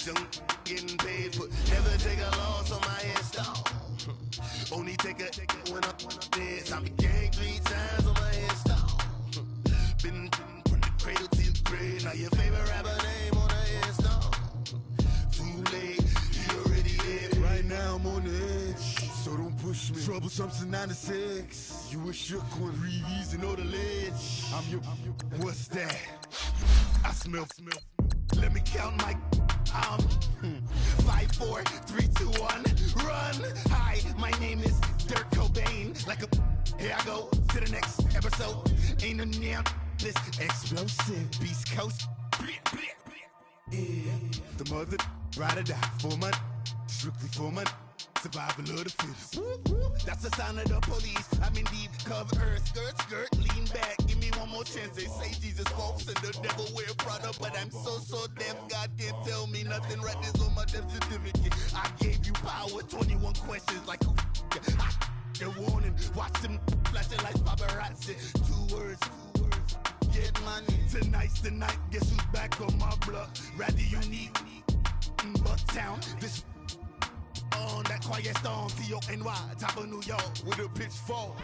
young getting paid, but never take a loss on my install. Only take a when I'm dead. I be gang 3 times on my install. Been from the cradle to your grave. Now your favorite rapper name on the install. Too late, he already dead. Right now I'm on the edge, so don't push me. Troublesome to 96. You a shook one, breeze and know the ledge. I'm your. What's that? I smell. Let me count my. 5, 4, 3, 2, 1. Run. Hi, my name is Dirk Cobain. Like a. Here I go to the next episode. Ain't no damn this explosive Beast Coast. Yeah. The mother ride or die for my. Strictly for my. Survival of the fittest. That's the sign of the police. I'm in deep cover earth. Skirt, lean back. Give me one more chance. They say Jesus walks and the devil wear Prada, but I'm so deaf. God can't tell me nothing. Right this on my death certificate. I gave you power. 21 questions like who? The warning. Watch them flashing like paparazzi. 2 words. Get money. Tonight's the night. Guess who's back on my block? Rather unique. Bucktown. This. On that quiet storm, T-O-N-Y, top of New York, with a pitchfork.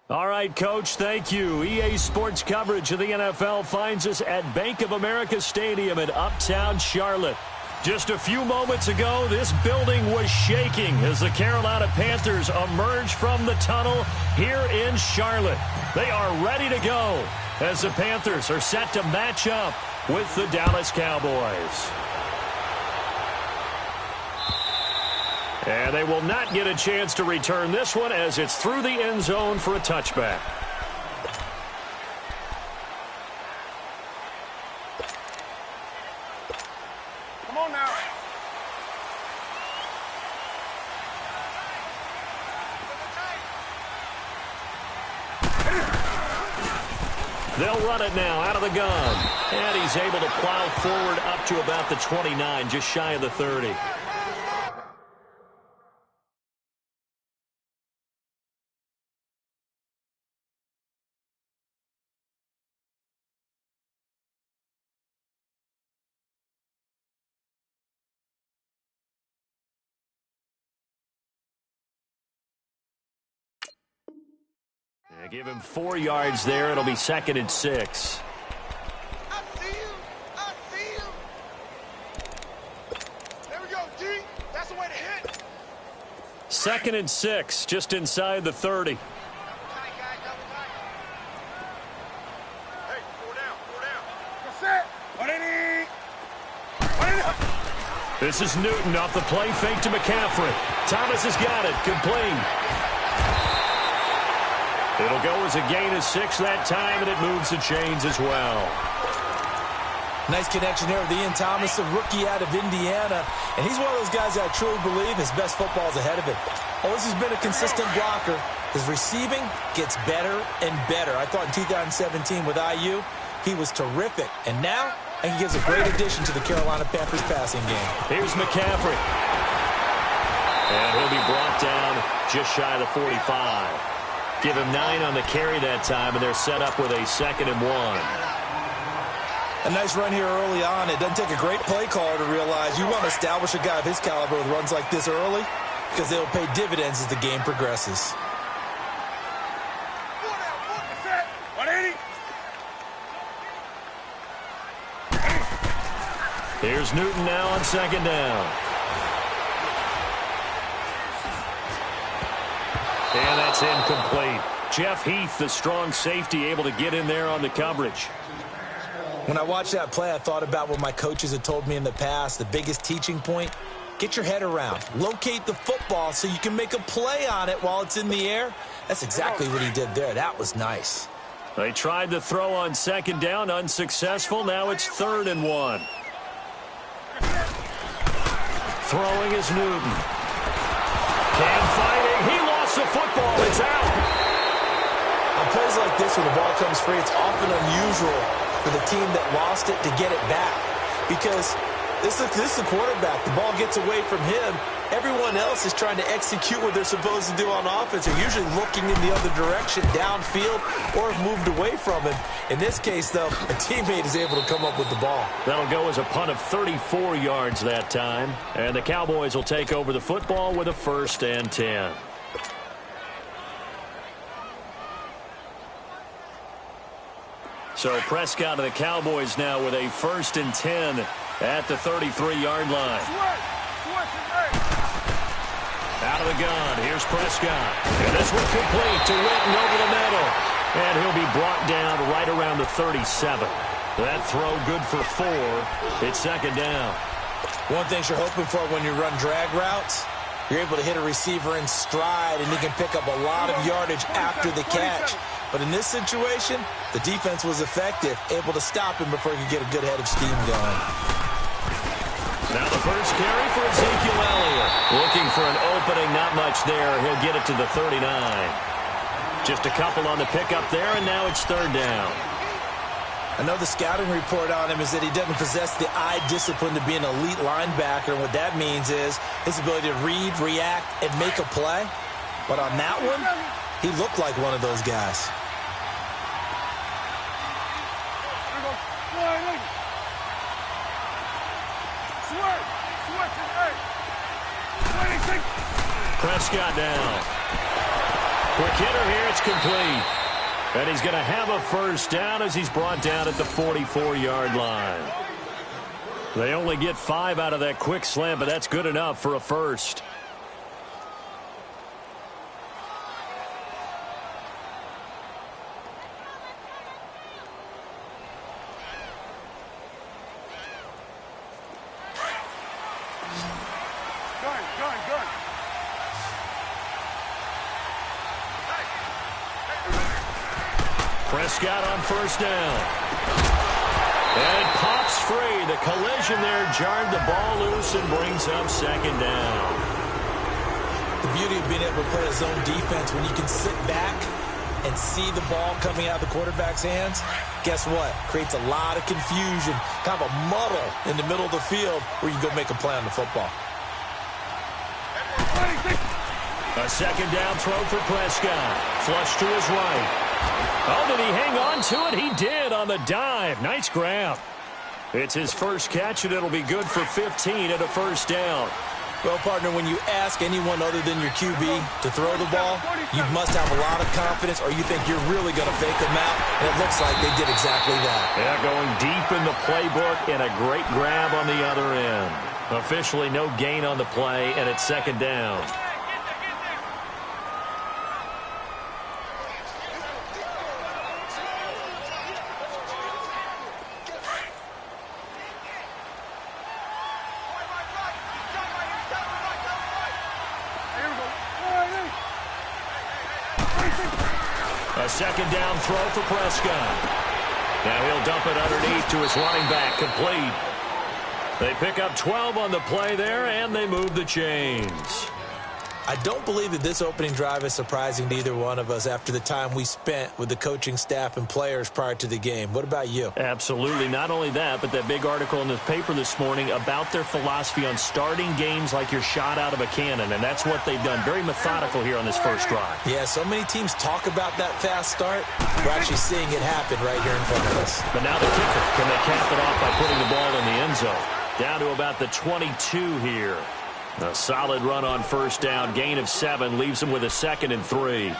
All right, Coach, thank you. EA Sports coverage of the NFL finds us at Bank of America Stadium in Uptown Charlotte. Just a few moments ago, this building was shaking as the Carolina Panthers emerged from the tunnel here in Charlotte. They are ready to go as the Panthers are set to match up with the Dallas Cowboys. And they will not get a chance to return this one as it's through the end zone for a touchback. Come on now. They'll run it now out of the gun. And he's able to plow forward up to about the 29, just shy of the 30. Give him 4 yards there. It'll be 2nd and 6. I see you. There we go, G. That's the way to hit. 2nd and 6, just inside the 30. Hey, 4 down. What's that? What it? This is Newton off the play fake to McCaffrey. Thomas has got it. Complete. It'll go as a gain of 6 that time, and it moves the chains as well. Nice connection there with Ian Thomas, a rookie out of Indiana. And he's one of those guys that I truly believe his best football is ahead of him. Always has been a consistent blocker. His receiving gets better and better. I thought in 2017 with IU, he was terrific. And now, I think he gives a great addition to the Carolina Panthers passing game. Here's McCaffrey. And he'll be brought down just shy of the 45. Give him 9 on the carry that time, and they're set up with a 2nd and 1. A nice run here early on. It doesn't take a great play caller to realize you want to establish a guy of his caliber with runs like this early because they'll pay dividends as the game progresses. Here's Newton now on 2nd down. And that's incomplete. Jeff Heath, the strong safety, able to get in there on the coverage. When I watched that play, I thought about what my coaches had told me in the past. The biggest teaching point, get your head around. Locate the football so you can make a play on it while it's in the air. That's exactly what he did there. That was nice. They tried to throw on 2nd down, unsuccessful. Now it's 3rd and 1. Throwing is Newton. Cam fighting. He lost the football. It's out. On plays like this, when the ball comes free, it's often unusual for the team that lost it to get it back. Because This is the quarterback. The ball gets away from him. Everyone else is trying to execute what they're supposed to do on offense. They're usually looking in the other direction, downfield, or have moved away from him. In this case, though, a teammate is able to come up with the ball. That'll go as a punt of 34 yards that time. And the Cowboys will take over the football with a 1st and 10. So Prescott of the Cowboys now with a 1st and 10 at the 33-yard line. Out of the gun, here's Prescott. And this one complete to Witten over the middle. And he'll be brought down right around the 37. That throw good for 4. It's 2nd down. One thing you're hoping for when you run drag routes, you're able to hit a receiver in stride, and he can pick up a lot of yardage after the catch. But in this situation, the defense was effective, able to stop him before he could get a good head of steam going. Now the first carry for Ezekiel Elliott. Looking for an opening, not much there. He'll get it to the 39. Just a couple on the pickup there, and now it's 3rd down. I know the scouting report on him is that he doesn't possess the eye discipline to be an elite linebacker, and what that means is his ability to read, react, and make a play. But on that one, he looked like one of those guys. Prescott down. Quick hitter here, it's complete. And he's going to have a 1st down as he's brought down at the 44-yard line. They only get 5 out of that quick slant, but that's good enough for a 1st. Prescott on 1st down. And it pops free. The collision there jarred the ball loose and brings up 2nd down. The beauty of being able to play a zone defense when you can sit back and see the ball coming out of the quarterback's hands, guess what? Creates a lot of confusion, kind of a muddle in the middle of the field where you go make a play on the football. A 2nd down throw for Prescott. Flush to his right. Oh, did he hang on to it? He did on the dive. Nice grab. It's his first catch, and it'll be good for 15 at a 1st down. Well, partner, when you ask anyone other than your QB to throw the ball, you must have a lot of confidence, or you think you're really going to fake them out, and it looks like they did exactly that. Yeah, going deep in the playbook and a great grab on the other end. Officially no gain on the play, and it's 2nd down. A 2nd down throw for Prescott. Now he'll dump it underneath to his running back, complete. They pick up 12 on the play there, and they move the chains. I don't believe that this opening drive is surprising to either one of us after the time we spent with the coaching staff and players prior to the game. What about you? Absolutely. Not only that, but that big article in the paper this morning about their philosophy on starting games like you're shot out of a cannon, and that's what they've done. Very methodical here on this first drive. Yeah, so many teams talk about that fast start. We're actually seeing it happen right here in front of us. But now the kicker. Can they cap it off by putting the ball in the end zone? Down to about the 22 here. A solid run on 1st down. Gain of 7 leaves them with a 2nd and 3.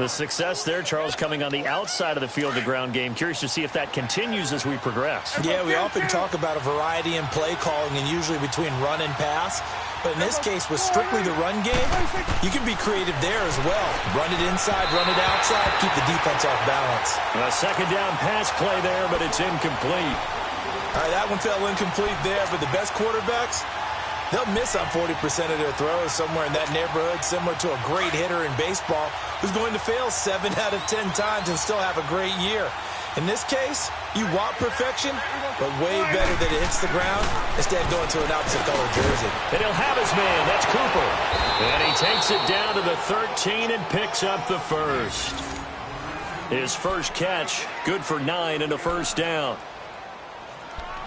The success there, Charles, coming on the outside of the field, the ground game. Curious to see if that continues as we progress. Yeah, we often talk about a variety in play calling and usually between run and pass. But in this case, with strictly the run game, you can be creative there as well. Run it inside, run it outside, keep the defense off balance. A 2nd down pass play there, but it's incomplete. All right, that one fell incomplete there, but the best quarterbacks, they'll miss on 40% of their throws, somewhere in that neighborhood, similar to a great hitter in baseball who's going to fail 7 out of 10 times and still have a great year. In this case, you want perfection, but way better that it hits the ground instead of going to an opposite color jersey. And he'll have his man. That's Cooper. And he takes it down to the 13 and picks up the 1st. His first catch, good for 9 and a 1st down.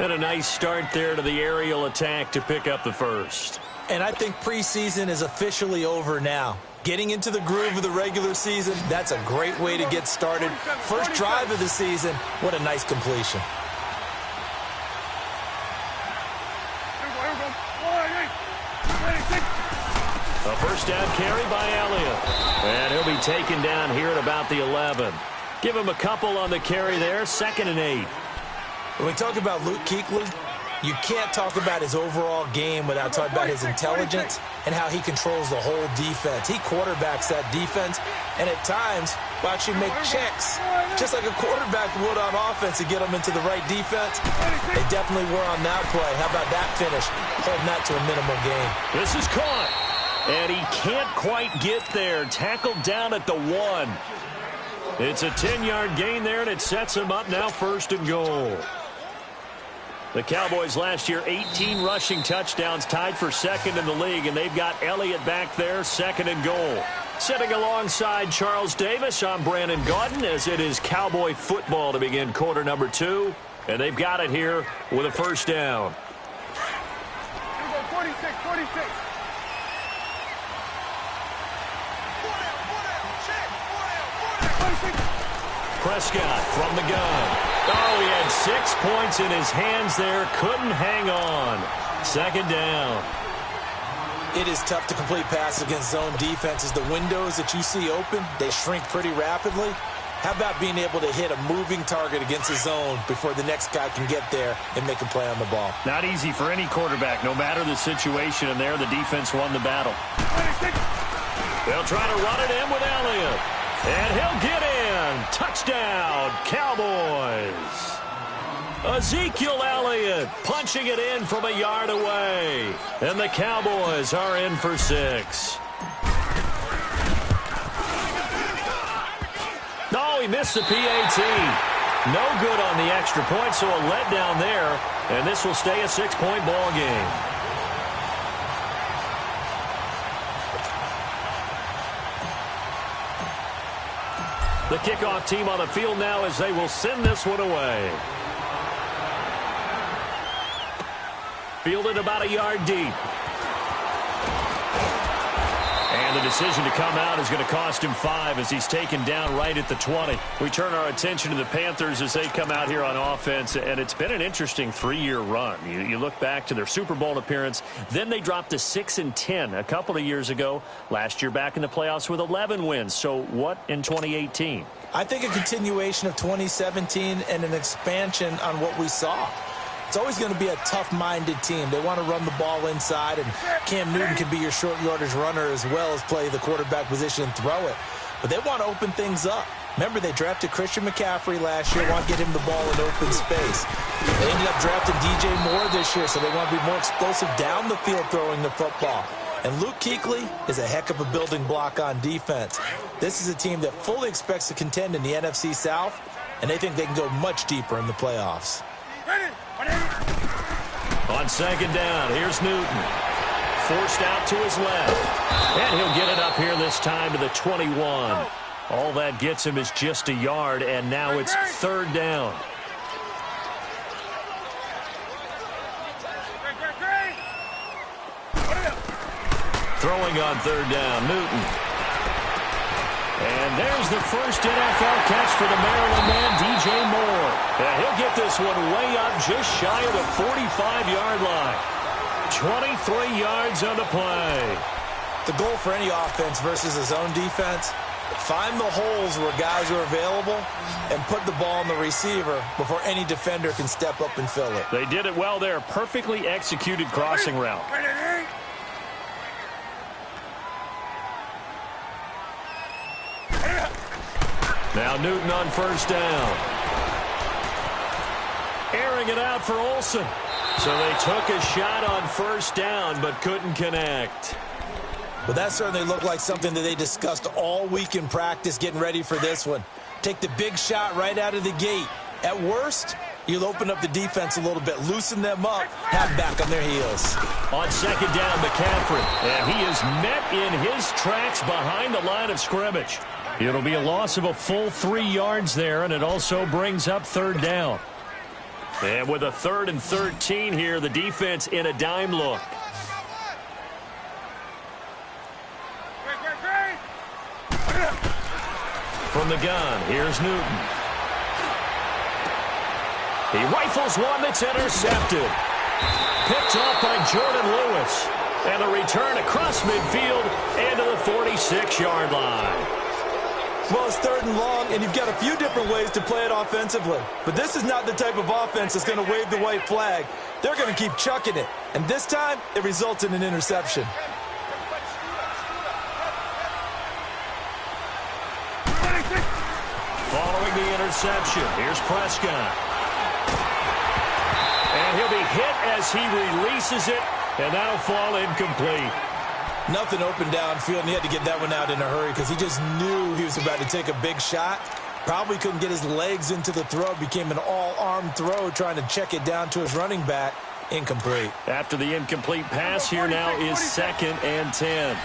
And a nice start there to the aerial attack to pick up the first. And I think preseason is officially over now. Getting into the groove of the regular season, that's a great way to get started. First drive of the season, what a nice completion. A first down carry by Elliott. And he'll be taken down here at about the 11. Give him a couple on the carry there, 2nd and 8. When we talk about Luke Kuechly, you can't talk about his overall game without talking about his intelligence and how he controls the whole defense. He quarterbacks that defense, and at times will actually make checks, just like a quarterback would on offense to get them into the right defense. They definitely were on that play. How about that finish, holding that to a minimal gain. This is caught, and he can't quite get there. Tackled down at the 1. It's a 10-yard gain there, and it sets him up now 1st and goal. The Cowboys last year, 18 rushing touchdowns, tied for 2nd in the league, and they've got Elliott back there, 2nd and goal. Sitting alongside Charles Davis, I'm Brandon Gaudin, as it is Cowboy football to begin quarter number 2, and they've got it here with a first down. 46. Prescott from the gun. Oh, he had 6 points in his hands there. Couldn't hang on. 2nd down. It is tough to complete passes against zone defenses. The windows that you see open, they shrink pretty rapidly. How about being able to hit a moving target against a zone before the next guy can get there and make a play on the ball? Not easy for any quarterback, no matter the situation, and there the defense won the battle. They'll try to run it in with Elliott. And he'll get in. Touchdown, Cowboys. Ezekiel Elliott punching it in from a yard away. And the Cowboys are in for 6. No, he missed the PAT. No good on the extra point, so a letdown there. And this will stay a 6-point ball game. The kickoff team on the field now as they will send this one away. Fielded about a yard deep. And the decision to come out is going to cost him 5 as he's taken down right at the 20. We turn our attention to the Panthers as they come out here on offense, and it's been an interesting 3-year run. You look back to their Super Bowl appearance, then they dropped to 6-10 a couple of years ago. Last year back in the playoffs with 11 wins. So what in 2018? I think a continuation of 2017 and an expansion on what we saw. It's always going to be a tough-minded team. They want to run the ball inside, and Cam Newton can be your short yardage runner as well as play the quarterback position and throw it. But they want to open things up. Remember, they drafted Christian McCaffrey last year, want to get him the ball in open space. They ended up drafting DJ Moore this year, so they want to be more explosive down the field throwing the football. And Luke Kuechly is a heck of a building block on defense. This is a team that fully expects to contend in the NFC South, and they think they can go much deeper in the playoffs. On 2nd down, here's Newton. Forced out to his left. And he'll get it up here this time to the 21. All that gets him is just a yard, and now it's 3rd down. Throwing on 3rd down, Newton. And there's the first NFL catch for the Maryland man, DJ Moore. And he'll get this one way up just shy of the 45-yard line. 23 yards on the play. The goal for any offense versus a zone defense, find the holes where guys are available and put the ball on the receiver before any defender can step up and fill it. They did it well there. Perfectly executed crossing route. Now Newton on 1st down. Airing it out for Olsen. So they took a shot on 1st down but couldn't connect. Well, that certainly looked like something that they discussed all week in practice getting ready for this one. Take the big shot right out of the gate. At worst, you'll open up the defense a little bit, loosen them up, have them back on their heels. On 2nd down, McCaffrey. And he is met in his tracks behind the line of scrimmage. It'll be a loss of a full 3 yards there, and it also brings up 3rd down. And with a 3rd and 13 here, the defense in a dime look. From the gun, here's Newton. He rifles one that's intercepted. Picked off by Jordan Lewis. And the return across midfield into the 46-yard line. Well, it's 3rd and long, and you've got a few different ways to play it offensively. But this is not the type of offense that's going to wave the white flag. They're going to keep chucking it. And this time, it results in an interception. Following the interception, here's Prescott. And he'll be hit as he releases it, and that'll fall incomplete. Nothing open downfield, and he had to get that one out in a hurry because he just knew he was about to take a big shot. Probably couldn't get his legs into the throw. Became an all-arm throw trying to check it down to his running back. Incomplete. After the incomplete pass, here now is 2nd and 10.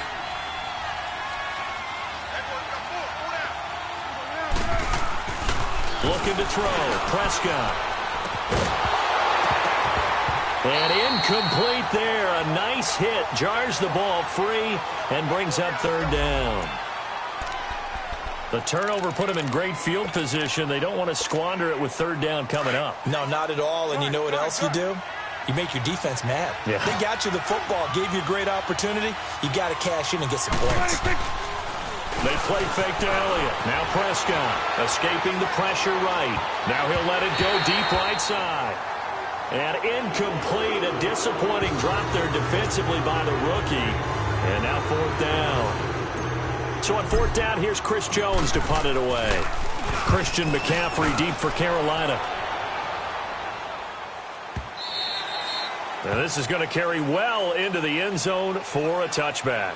Looking to throw. Prescott. And incomplete there. A nice hit. Jars the ball free and brings up 3rd down. The turnover put him in great field position. They don't want to squander it with 3rd down coming up. No, not at all. And you know what else you do? You make your defense mad. Yeah. They got you the football, gave you a great opportunity. You got to cash in and get some points. They play fake to Elliott. Now Prescott escaping the pressure right. Now he'll let it go deep right side. And incomplete. A disappointing drop there defensively by the rookie. And now 4th down. So on 4th down, here's Chris Jones to punt it away. Christian McCaffrey deep for Carolina. Now this is going to carry well into the end zone for a touchback.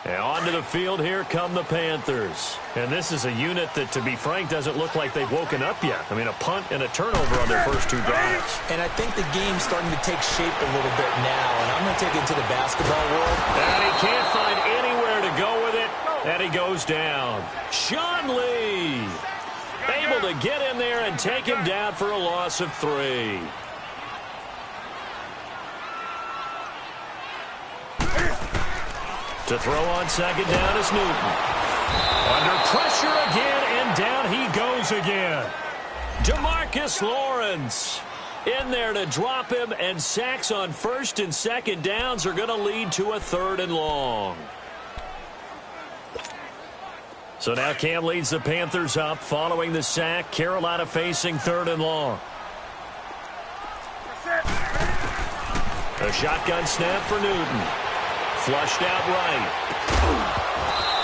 And onto the field, here come the Panthers. And this is a unit that, to be frank, doesn't look like they've woken up yet. I mean, a punt and a turnover on their first 2 drives. And I think the game's starting to take shape a little bit now. And I'm going to take it to the basketball world. And he can't find anywhere to go with it. And he goes down. Sean Lee able to get in there and take him down for a loss of 3. To throw on 2nd down is Newton. Under pressure again, and down he goes again. DeMarcus Lawrence in there to drop him, and sacks on 1st and 2nd downs are going to lead to a 3rd and long. So now Cam leads the Panthers up following the sack. Carolina facing 3rd and long. A shotgun snap for Newton. Flushed out right.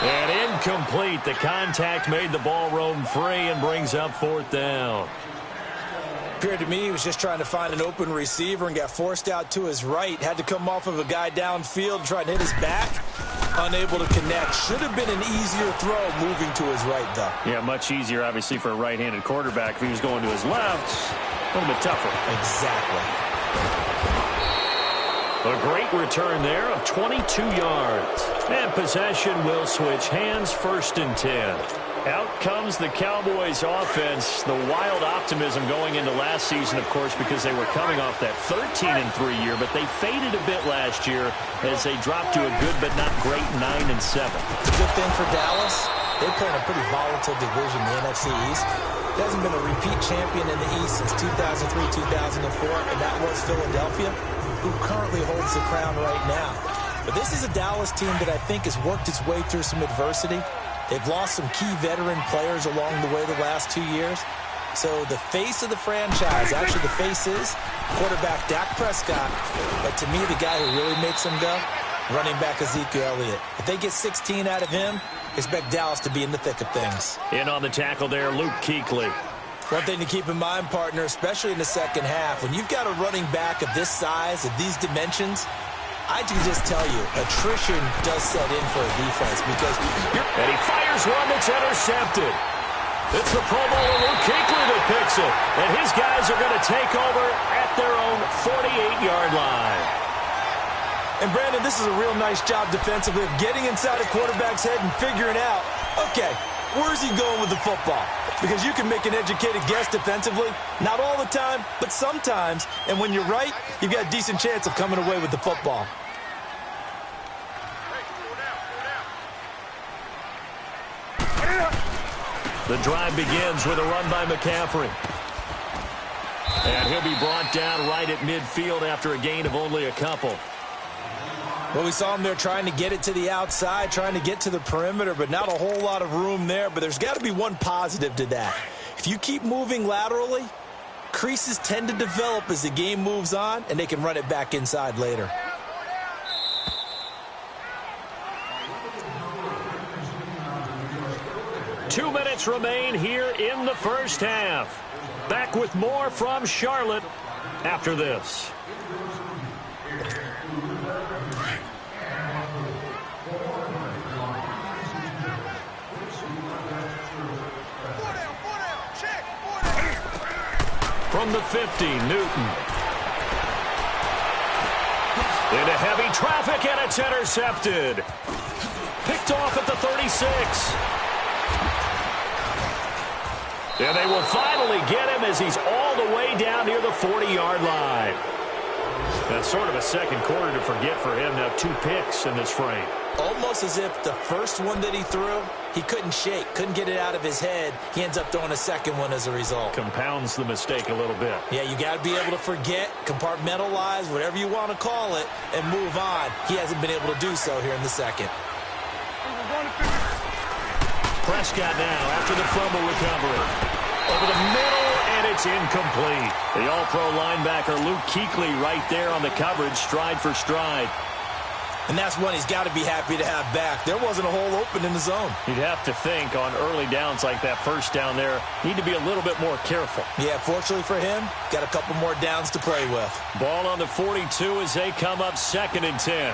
And incomplete. The contact made the ball roam free and brings up 4th down. Appeared to me he was just trying to find an open receiver and got forced out to his right. Had to come off of a guy downfield, trying to hit his back. Unable to connect. Should have been an easier throw moving to his right, though. Yeah, much easier, obviously, for a right-handed quarterback. If he was going to his left, a little bit tougher. Exactly. A great return there of 22 yards. And possession will switch hands, 1st and 10. Out comes the Cowboys offense. The wild optimism going into last season, of course, because they were coming off that 13-3 year, but they faded a bit last year as they dropped to a good but not great 9-7. It's a good thing for Dallas. They play in a pretty volatile division, the NFC East. There hasn't been a repeat champion in the East since 2003-2004, and that was Philadelphia, who currently holds the crown right now. But this is a Dallas team that I think has worked its way through some adversity. They've lost some key veteran players along the way the last 2 years. So the face of the franchise, actually the face is quarterback Dak Prescott. But to me, the guy who really makes them go, running back Ezekiel Elliott. If they get 16 out of him, expect Dallas to be in the thick of things. In on the tackle there, Luke Kuechly. One thing to keep in mind, partner, especially in the second half, when you've got a running back of this size, of these dimensions, I can just tell you, attrition does set in for a defense because and he fires one that's intercepted. It's the Pro Bowler Luke Kuechly that picks it. And his guys are going to take over at their own 48-yard line. And, Brandon, this is a real nice job defensively of getting inside a quarterback's head and figuring out, okay, where's he going with the football? Because you can make an educated guess defensively, not all the time, but sometimes. And when you're right, you've got a decent chance of coming away with the football. The drive begins with a run by McCaffrey. And he'll be brought down right at midfield after a gain of only a couple. Well, we saw him there trying to get it to the outside, trying to get to the perimeter, but not a whole lot of room there. But there's got to be one positive to that. If you keep moving laterally, creases tend to develop as the game moves on, and they can run it back inside later. Two minutes remain here in the first half. Back with more from Charlotte after this. From the 50, Newton. Into heavy traffic, and it's intercepted. Picked off at the 36. And they will finally get him as he's all the way down near the 40-yard line. That's sort of a second quarter to forget for him. Now 2 picks in this frame. Almost as if the first one that he threw, he couldn't shake, couldn't get it out of his head. He ends up throwing a second one as a result. Compounds the mistake a little bit. Yeah, you got to be able to forget, compartmentalize, whatever you want to call it, and move on. He hasn't been able to do so here in the second. Prescott now after the fumble recovery. Over the middle, and it's incomplete. The all-pro linebacker Luke Kuechly right there on the coverage, stride for stride. And that's one he's got to be happy to have back. There wasn't a hole open in the zone. You'd have to think on early downs like that first down there, need to be a little bit more careful. Yeah, fortunately for him, got a couple more downs to play with. Ball on the 42 as they come up 2nd and 10.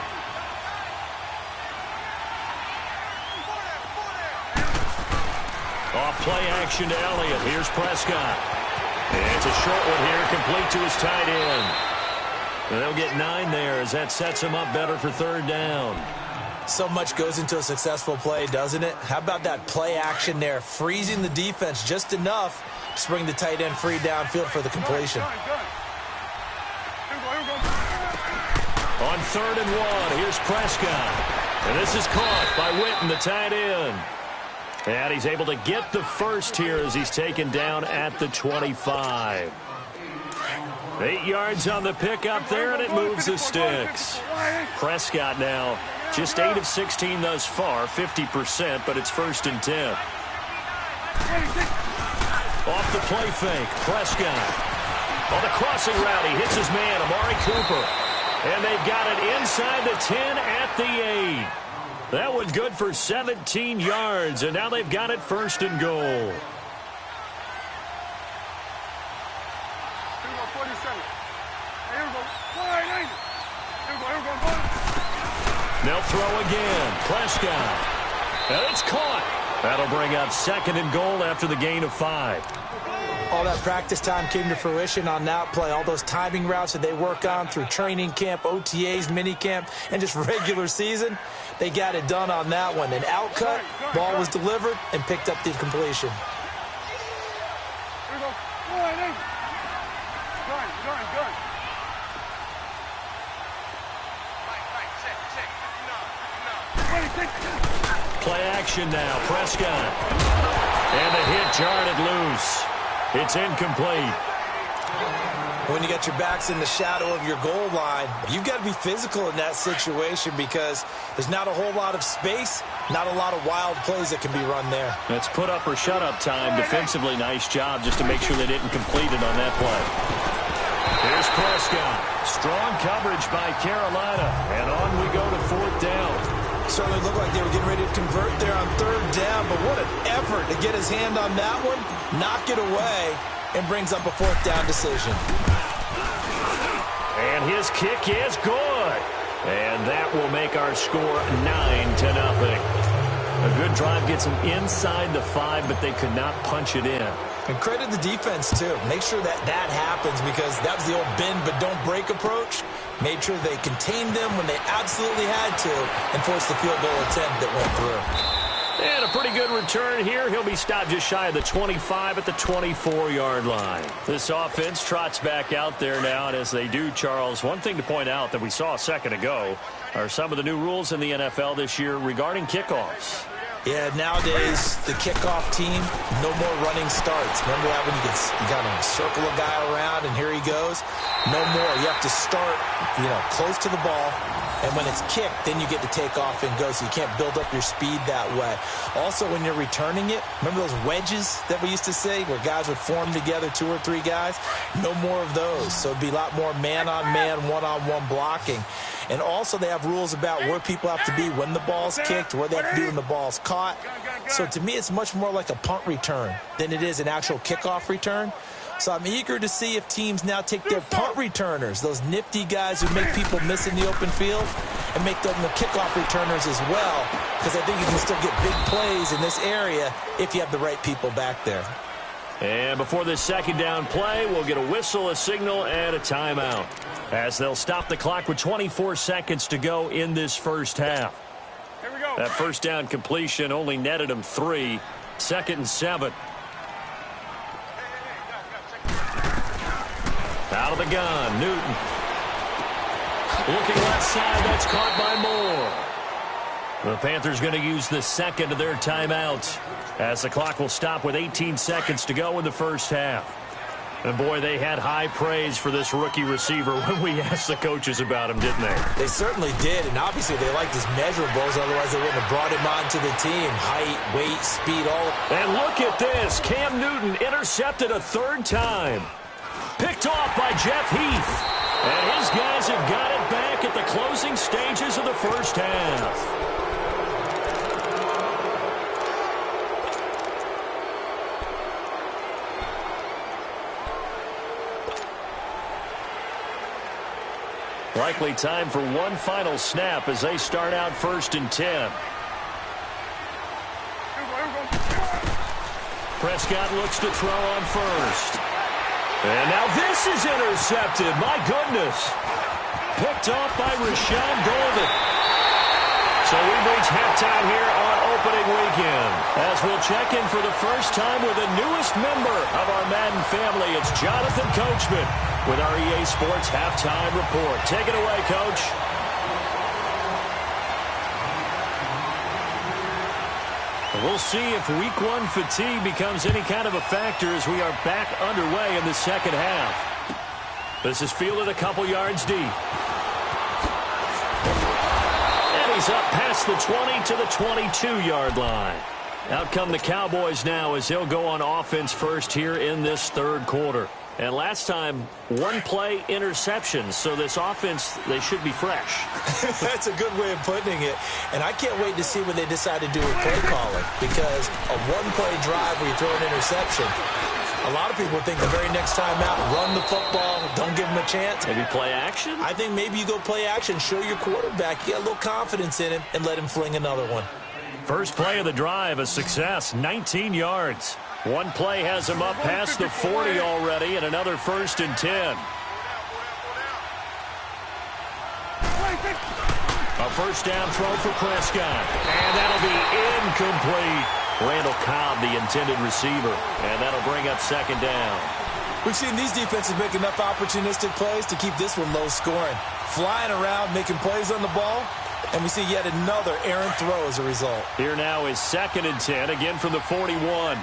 Off play action to Elliott. Here's Prescott. And it's a short one here, complete to his tight end. And they'll get 9 there as that sets him up better for 3rd down. So much goes into a successful play, doesn't it? How about that play action there, freezing the defense just enough to bring the tight end free downfield for the completion. On 3rd and 1, here's Prescott. And this is caught by Witten, the tight end. And he's able to get the first here as he's taken down at the 25. 8 yards on the pickup there, and it moves the sticks. Prescott now just 8 of 16 thus far, 50%, but it's 1st and 10. Off the play fake, Prescott. On the crossing route, he hits his man, Amari Cooper. And they've got it inside the 10 at the 8. That one good for 17 yards, and now they've got it 1st and goal. They'll throw again. Prescott. And it's caught. That'll bring up 2nd and goal after the gain of 5. All that practice time came to fruition on that play. All those timing routes that they work on through training camp, OTAs, minicamp, and just regular season, they got it done on that one. An outcut, ball was delivered, and picked up the completion. Play action now. Prescott. And the hit jarred it loose. It's incomplete. When you got your backs in the shadow of your goal line, you've got to be physical in that situation because there's not a whole lot of space, not a lot of wild plays that can be run there. That's put up or shut up time. Defensively, nice job just to make sure they didn't complete it on that play. Here's Prescott. Strong coverage by Carolina. And on we go to 4th down. Certainly looked like they were getting ready to convert there on 3rd down, but what an effort to get his hand on that one, knock it away, and brings up a 4th down decision. And his kick is good. And that will make our score 9-0. A good drive gets them inside the 5, but they could not punch it in. And credit the defense, too. Make sure that that happens because that was the old bend but don't break approach. Made sure they contained them when they absolutely had to and forced the field goal attempt that went through. And a pretty good return here. He'll be stopped just shy of the 25 at the 24-yard line. This offense trots back out there now, and as they do, Charles, one thing to point out that we saw a second ago are some of the new rules in the NFL this year regarding kickoffs. Yeah, nowadays, the kickoff team, no more running starts. Remember that when you got to circle a guy around and here he goes? No more. You have to start, close to the ball. And when it's kicked, then you get to take off and go, so you can't build up your speed that way. Also, when you're returning it, remember those wedges that we used to say where guys would form together, 2 or 3 guys? No more of those. So it'd be a lot more man-on-man, one-on-one blocking. And also they have rules about where people have to be when the ball's kicked, where they have to be when the ball's caught. So to me, it's much more like a punt return than it is an actual kickoff return. So I'm eager to see if teams now take their punt returners, those nifty guys who make people miss in the open field, and make them the kickoff returners as well, because I think you can still get big plays in this area if you have the right people back there. And before this second down play, we'll get a whistle, a signal, and a timeout, as they'll stop the clock with 24 seconds to go in this first half. Here we go. That first down completion only netted them 3. 2nd and 7. Out of the gun, Newton. Looking left side, that's caught by Moore. The Panthers going to use the second of their timeouts, as the clock will stop with 18 seconds to go in the first half. And boy, they had high praise for this rookie receiver when we asked the coaches about him, didn't they? They certainly did, and obviously they liked his measurables, otherwise they wouldn't have brought him onto the team. Height, weight, speed, all. And look at this. Cam Newton intercepted a 3rd time. Picked off by Jeff Heath. And his guys have got it back at the closing stages of the first half. Likely time for one final snap as they start out 1st and 10. Prescott looks to throw on first. And now this is intercepted. My goodness. Picked off by Rashawn Golden. So we've reached halftime here on opening weekend, as we'll check in for the first time with the newest member of our Madden family. It's Jonathan Coachman with our EA Sports Halftime Report. Take it away, Coach. We'll see if Week 1 fatigue becomes any kind of a factor as we are back underway in the second half. This is fielded a couple yards deep. And he's up past the 20 to the 22-yard line. Out come the Cowboys now as they'll go on offense first here in this 3rd quarter. And last time, 1-play interception. So this offense, they should be fresh. That's a good way of putting it. And I can't wait to see what they decide to do with play calling. Because a 1-play drive where you throw an interception, a lot of people think the very next time out, run the football, don't give them a chance. Maybe play action? I think maybe you go play action, show your quarterback, you get a little confidence in him, and let him fling another one. First play of the drive, a success, 19 yards. One play has him up past the 40 already, and another 1st and 10. A first down throw for Prescott, and that'll be incomplete. Randall Cobb, the intended receiver, and that'll bring up 2nd down. We've seen these defenses make enough opportunistic plays to keep this one low scoring. Flying around, making plays on the ball, and we see yet another errant throw as a result. Here now is 2nd and 10, again from the 41.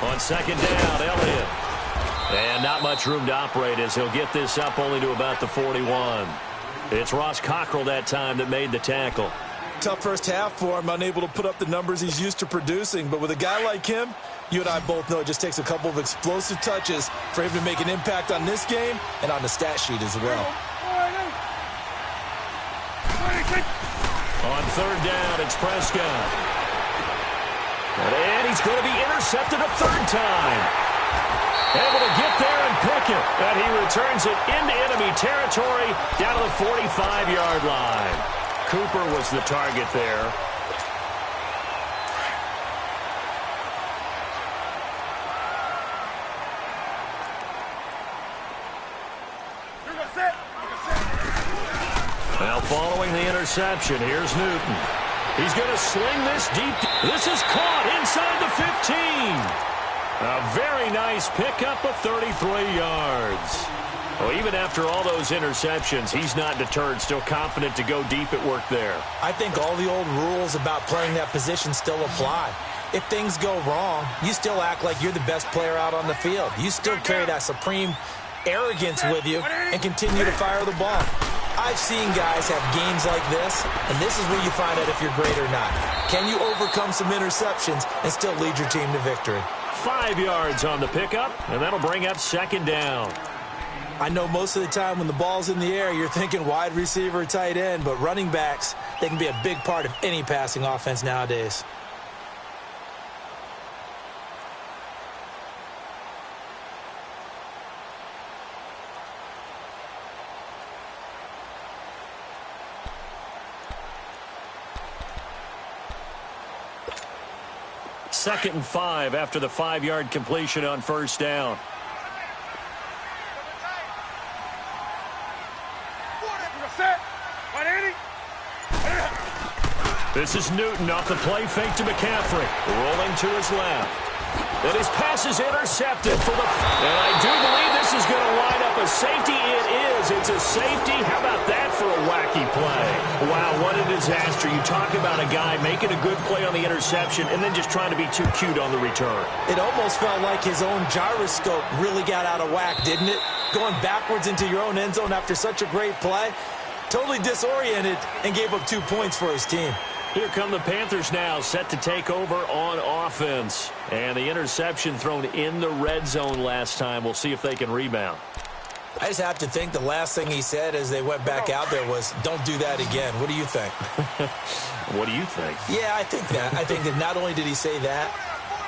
On 2nd down, Elliott. And not much room to operate as he'll get this up only to about the 41. It's Ross Cockrell that time that made the tackle. Tough first half for him, unable to put up the numbers he's used to producing. But with a guy like him, you and I both know it just takes a couple of explosive touches for him to make an impact on this game and on the stat sheet as well. On 3rd down, it's Prescott. And he's going to be intercepted a 3rd time. Able to get there and pick it. And he returns it into enemy territory down to the 45-yard line. Cooper was the target there. Now following the interception, here's Newton. He's going to sling this deep. This is caught inside the 15. A very nice pickup of 33 yards. Well, even after all those interceptions, he's not deterred, still confident to go deep at work there. I think all the old rules about playing that position still apply. If things go wrong, you still act like you're the best player out on the field. You still carry that supreme arrogance with you and continue to fire the ball. I've seen guys have games like this, and this is where you find out if you're great or not. Can you overcome some interceptions and still lead your team to victory? 5 yards on the pickup, and that'll bring up second down. I know most of the time when the ball's in the air, you're thinking wide receiver, tight end, but running backs, they can be a big part of any passing offense nowadays. Second and 5 after the 5-yard completion on first down. This is Newton off the play fake to McCaffrey. Rolling to his left. And his pass is intercepted for the... And I do believe this is going to line up a safety. It is. It's a safety. How about that for a wacky play? Wow, what a disaster. You talk about a guy making a good play on the interception and then just trying to be too cute on the return. It almost felt like his own gyroscope really got out of whack, didn't it? Going backwards into your own end zone after such a great play. Totally disoriented and gave up 2 points for his team. Here come the Panthers now, set to take over on offense. And the interception thrown in the red zone last time. We'll see if they can rebound. I just have to think the last thing he said as they went back out there was, don't do that again. What do you think? What do you think? Yeah, I think that. I think that not only did he say that,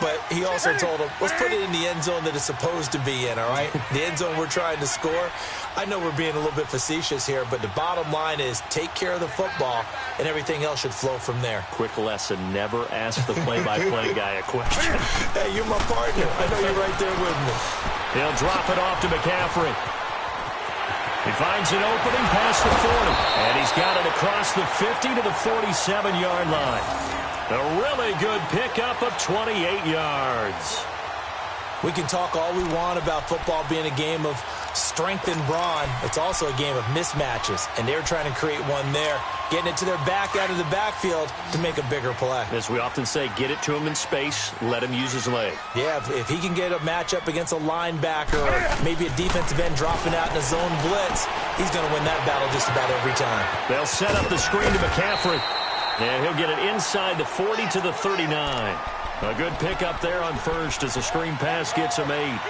but he also told him, let's put it in the end zone that it's supposed to be in, all right? The end zone we're trying to score. I know we're being a little bit facetious here, but the bottom line is take care of the football, and everything else should flow from there. Quick lesson, never ask the play-by-play guy a question. Hey, you're my partner. I know you're right there with me. He'll drop it off to McCaffrey. He finds an opening past the 40, and he's got it across the 50 to the 47-yard line. A really good pickup of 28 yards. We can talk all we want about football being a game of strength and brawn. It's also a game of mismatches, and they're trying to create one there, getting it to their back out of the backfield to make a bigger play. As we often say, get it to him in space, let him use his leg. Yeah, if he can get a matchup against a linebacker or maybe a defensive end dropping out in a zone blitz, he's going to win that battle just about every time. They'll set up the screen to McCaffrey, and he'll get it inside the 40 to the 39. A good pickup there on first as the screen pass gets him 8.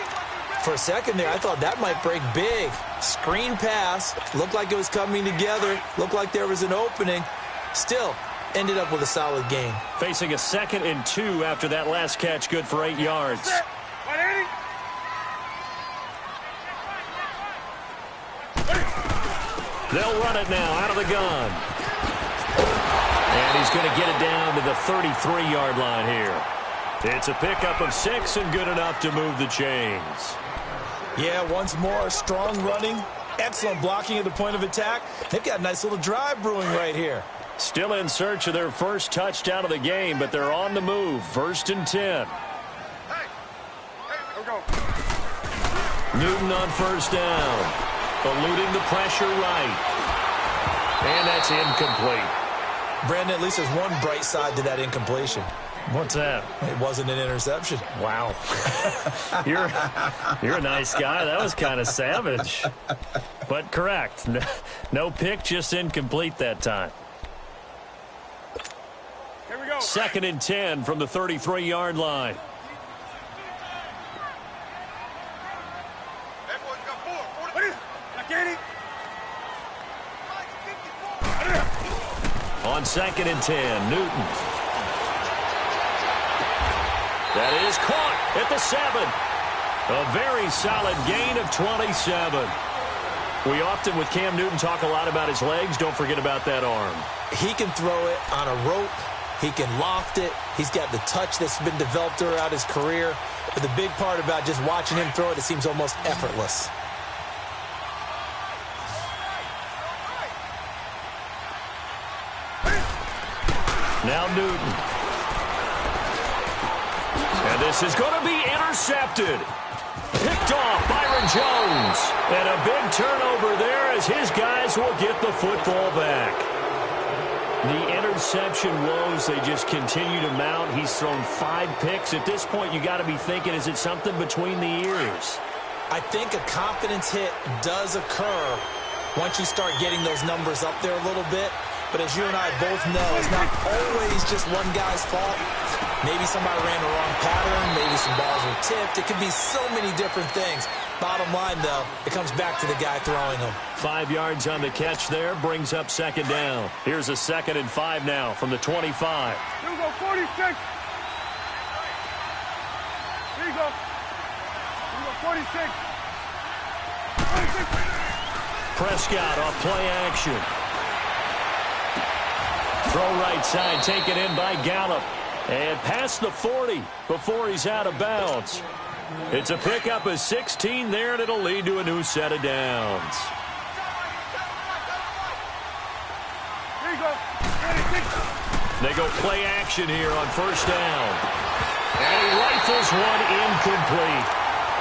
For a second there, I thought that might break big. Screen pass, looked like it was coming together, looked like there was an opening. Still, ended up with a solid gain. Facing a 2nd and 2 after that last catch, good for 8 yards. They'll run it now out of the gun. And he's going to get it down to the 33-yard line here. It's a pickup of 6 and good enough to move the chains. Yeah, once more, strong running, excellent blocking at the point of attack. They've got a nice little drive brewing right here. Still in search of their first touchdown of the game, but they're on the move. 1st and 10. Hey, here we go. Newton on first down. Eluding the pressure right. And that's incomplete. Brandon, at least there's one bright side to that incompletion. What's that? It wasn't an interception. Wow. You're a nice guy. That was kind of savage. But correct. No pick, just incomplete that time. Here we go. 2nd and 10 from the 33-yard line. That boy's got 4. What is it? I get it. On 2nd and 10, Newton. That is caught at the 7. A very solid gain of 27. We often, with Cam Newton, talk a lot about his legs. Don't forget about that arm. He can throw it on a rope. He can loft it. He's got the touch that's been developed throughout his career. But the big part about just watching him throw it, it seems almost effortless. Now Newton. And this is going to be intercepted. Picked off Byron Jones. And a big turnover there as his guys will get the football back. The interception woes, they just continue to mount. He's thrown 5 picks. At this point, you got to be thinking, is it something between the ears? I think a confidence hit does occur once you start getting those numbers up there a little bit. But as you and I both know, it's not always just one guy's fault. Maybe somebody ran the wrong pattern. Maybe some balls were tipped. It could be so many different things. Bottom line, though, it comes back to the guy throwing them. 5 yards on the catch there. Brings up second down. Here's a 2nd and 5 now from the 25. Here we go, 46. Here you go. Here we go, 46. 46. Prescott off play action. Throw right side, taken in by Gallup. And past the 40 before he's out of bounds. It's a pickup of 16 there, and it'll lead to a new set of downs. Here you go. 26. They go play action here on first down. And he rifles one incomplete.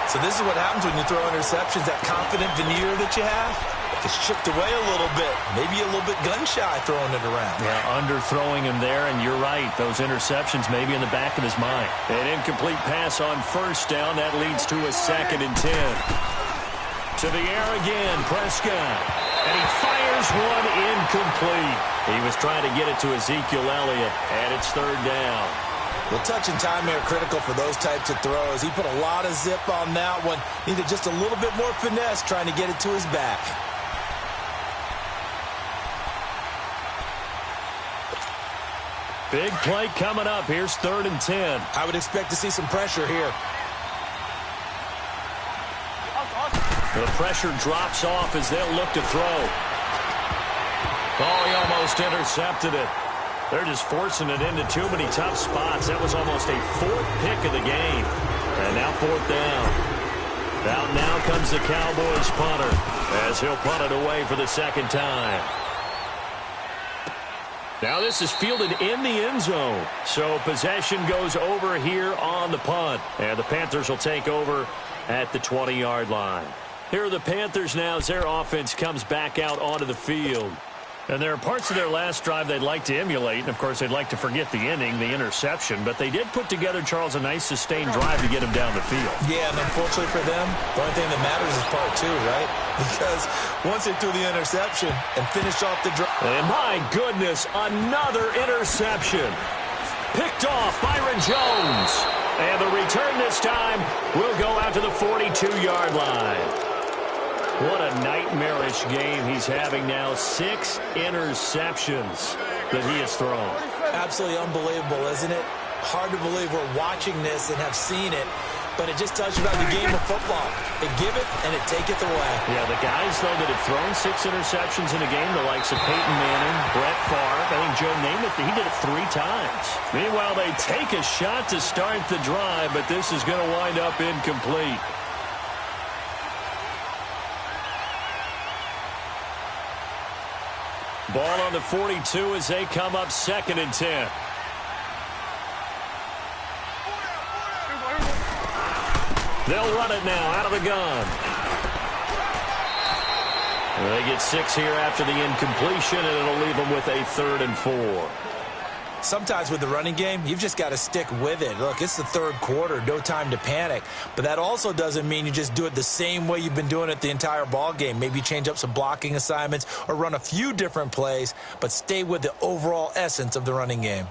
So this is what happens when you throw interceptions. That confident veneer that you have gets chipped away a little bit. Maybe a little bit gun-shy throwing it around. Yeah, underthrowing him there, and you're right. Those interceptions may be in the back of his mind. An incomplete pass on first down. That leads to a 2nd and 10. To the air again, Prescott. And he fires one incomplete. He was trying to get it to Ezekiel Elliott, and it's 3rd down. Well, touch and time are critical for those types of throws. He put a lot of zip on that one. Needed just a little bit more finesse trying to get it to his back. Big play coming up. Here's 3rd and 10. I would expect to see some pressure here. The pressure drops off as they'll look to throw. Oh, he almost intercepted it. They're just forcing it into too many tough spots. That was almost a 4th pick of the game. And now 4th down. Out now comes the Cowboys punter as he'll punt it away for the 2nd time. Now this is fielded in the end zone. So possession goes over here on the punt. And the Panthers will take over at the 20-yard line. Here are the Panthers now as their offense comes back out onto the field. And there are parts of their last drive they'd like to emulate. And, of course, they'd like to forget the inning, the interception. But they did put together, Charles, a nice sustained drive to get him down the field. Yeah, and unfortunately for them, the only thing that matters is part 2, right? Because once they threw the interception and finished off the drive. And, my goodness, another interception. Picked off Byron Jones. And the return this time will go out to the 42-yard line. What a nightmarish game he's having now. 6 interceptions that he has thrown. Absolutely unbelievable, isn't it? Hard to believe we're watching this and have seen it, but it just tells you about the game of football. It give it and it taketh away. Yeah, the guys, though, that have thrown 6 interceptions in a game, the likes of Peyton Manning, Brett Favre, I think Joe Namath, he did it 3 times. Meanwhile, they take a shot to start the drive, but this is going to wind up incomplete. Ball on the 42 as they come up 2nd and 10. They'll run it now out of the gun. They get 6 here after the incompletion, and it'll leave them with a 3rd and 4. Sometimes with the running game, you've just got to stick with it. Look, it's the 3rd quarter, no time to panic. But that also doesn't mean you just do it the same way you've been doing it the entire ball game. Maybe change up some blocking assignments or run a few different plays, but stay with the overall essence of the running game.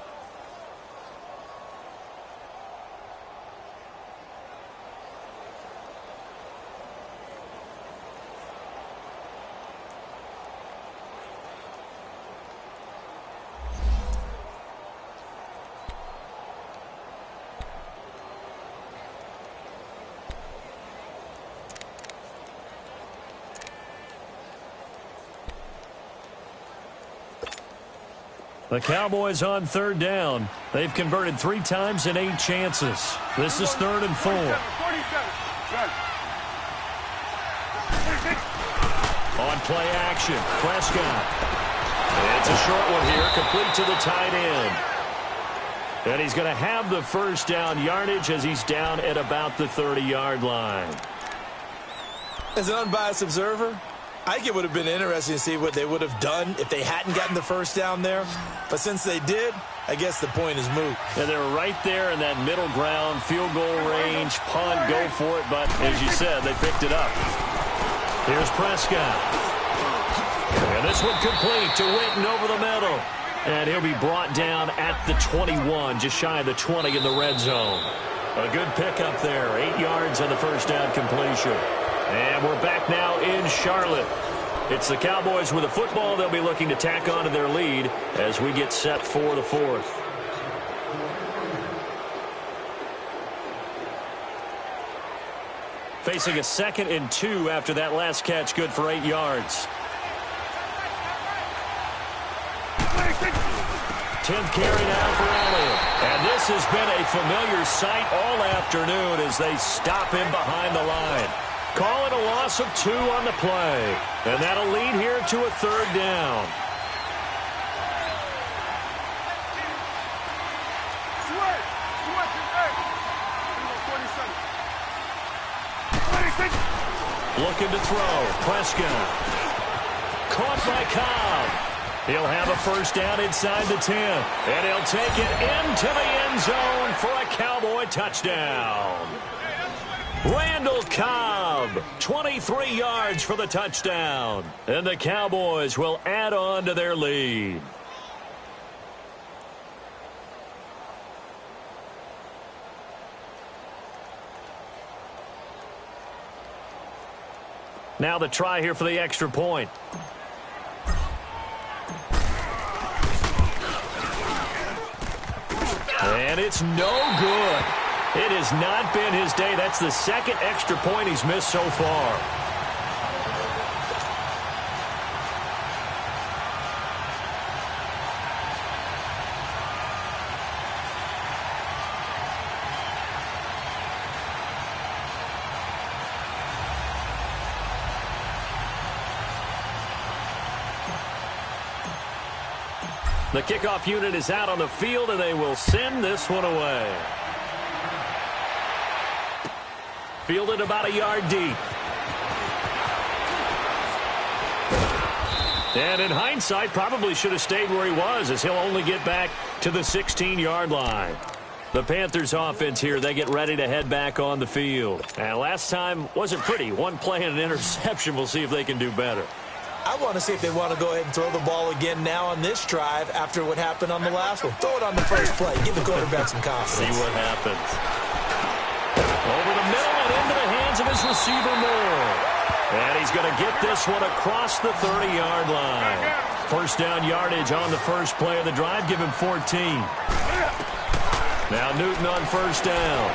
The Cowboys on 3rd down. They've converted 3 times in 8 chances. This is 3rd and 4. 47. On play action, Prescott. It's a short one here, complete to the tight end. And he's going to have the first down yardage as he's down at about the 30-yard line. As an unbiased observer, I think it would have been interesting to see what they would have done if they hadn't gotten the first down there. But since they did, I guess the point is moot. And they're right there in that middle ground, field goal range, punt, go for it. But as you said, they picked it up. Here's Prescott. And this one complete to Witten over the middle. And he'll be brought down at the 21, just shy of the 20 in the red zone. A good pickup there, 8 yards on the first down completion. And we're back now in Charlotte. It's the Cowboys with the football. They'll be looking to tack on to their lead as we get set for the fourth. Facing a 2nd and 2 after that last catch, good for 8 yards. 10th carry now for Elliott. And this has been a familiar sight all afternoon as they stop him behind the line. Call it a loss of 2 on the play. And that'll lead here to a 3rd down. Looking to throw. Prescott. Caught by Cobb. He'll have a first down inside the 10. And he'll take it into the end zone for a Cowboy touchdown. Randall Cobb, 23 yards for the touchdown. And the Cowboys will add on to their lead. Now the try here for the extra point. And it's no good. It has not been his day. That's the 2nd extra point he's missed so far. The kickoff unit is out on the field, and they will send this one away. Fielded about a yard deep. And in hindsight, probably should have stayed where he was, as he'll only get back to the 16-yard line. The Panthers offense here, they get ready to head back on the field. And last time wasn't pretty. One play and an interception. We'll see if they can do better. I want to see if they want to go ahead and throw the ball again now on this drive after what happened on the last one. Throw it on the first play. Give the quarterback some confidence. See what happens. Over the middle and into the hands of his receiver Moore. And he's going to get this one across the 30-yard line. First down yardage on the first play of the drive. Give him 14. Now Newton on first down.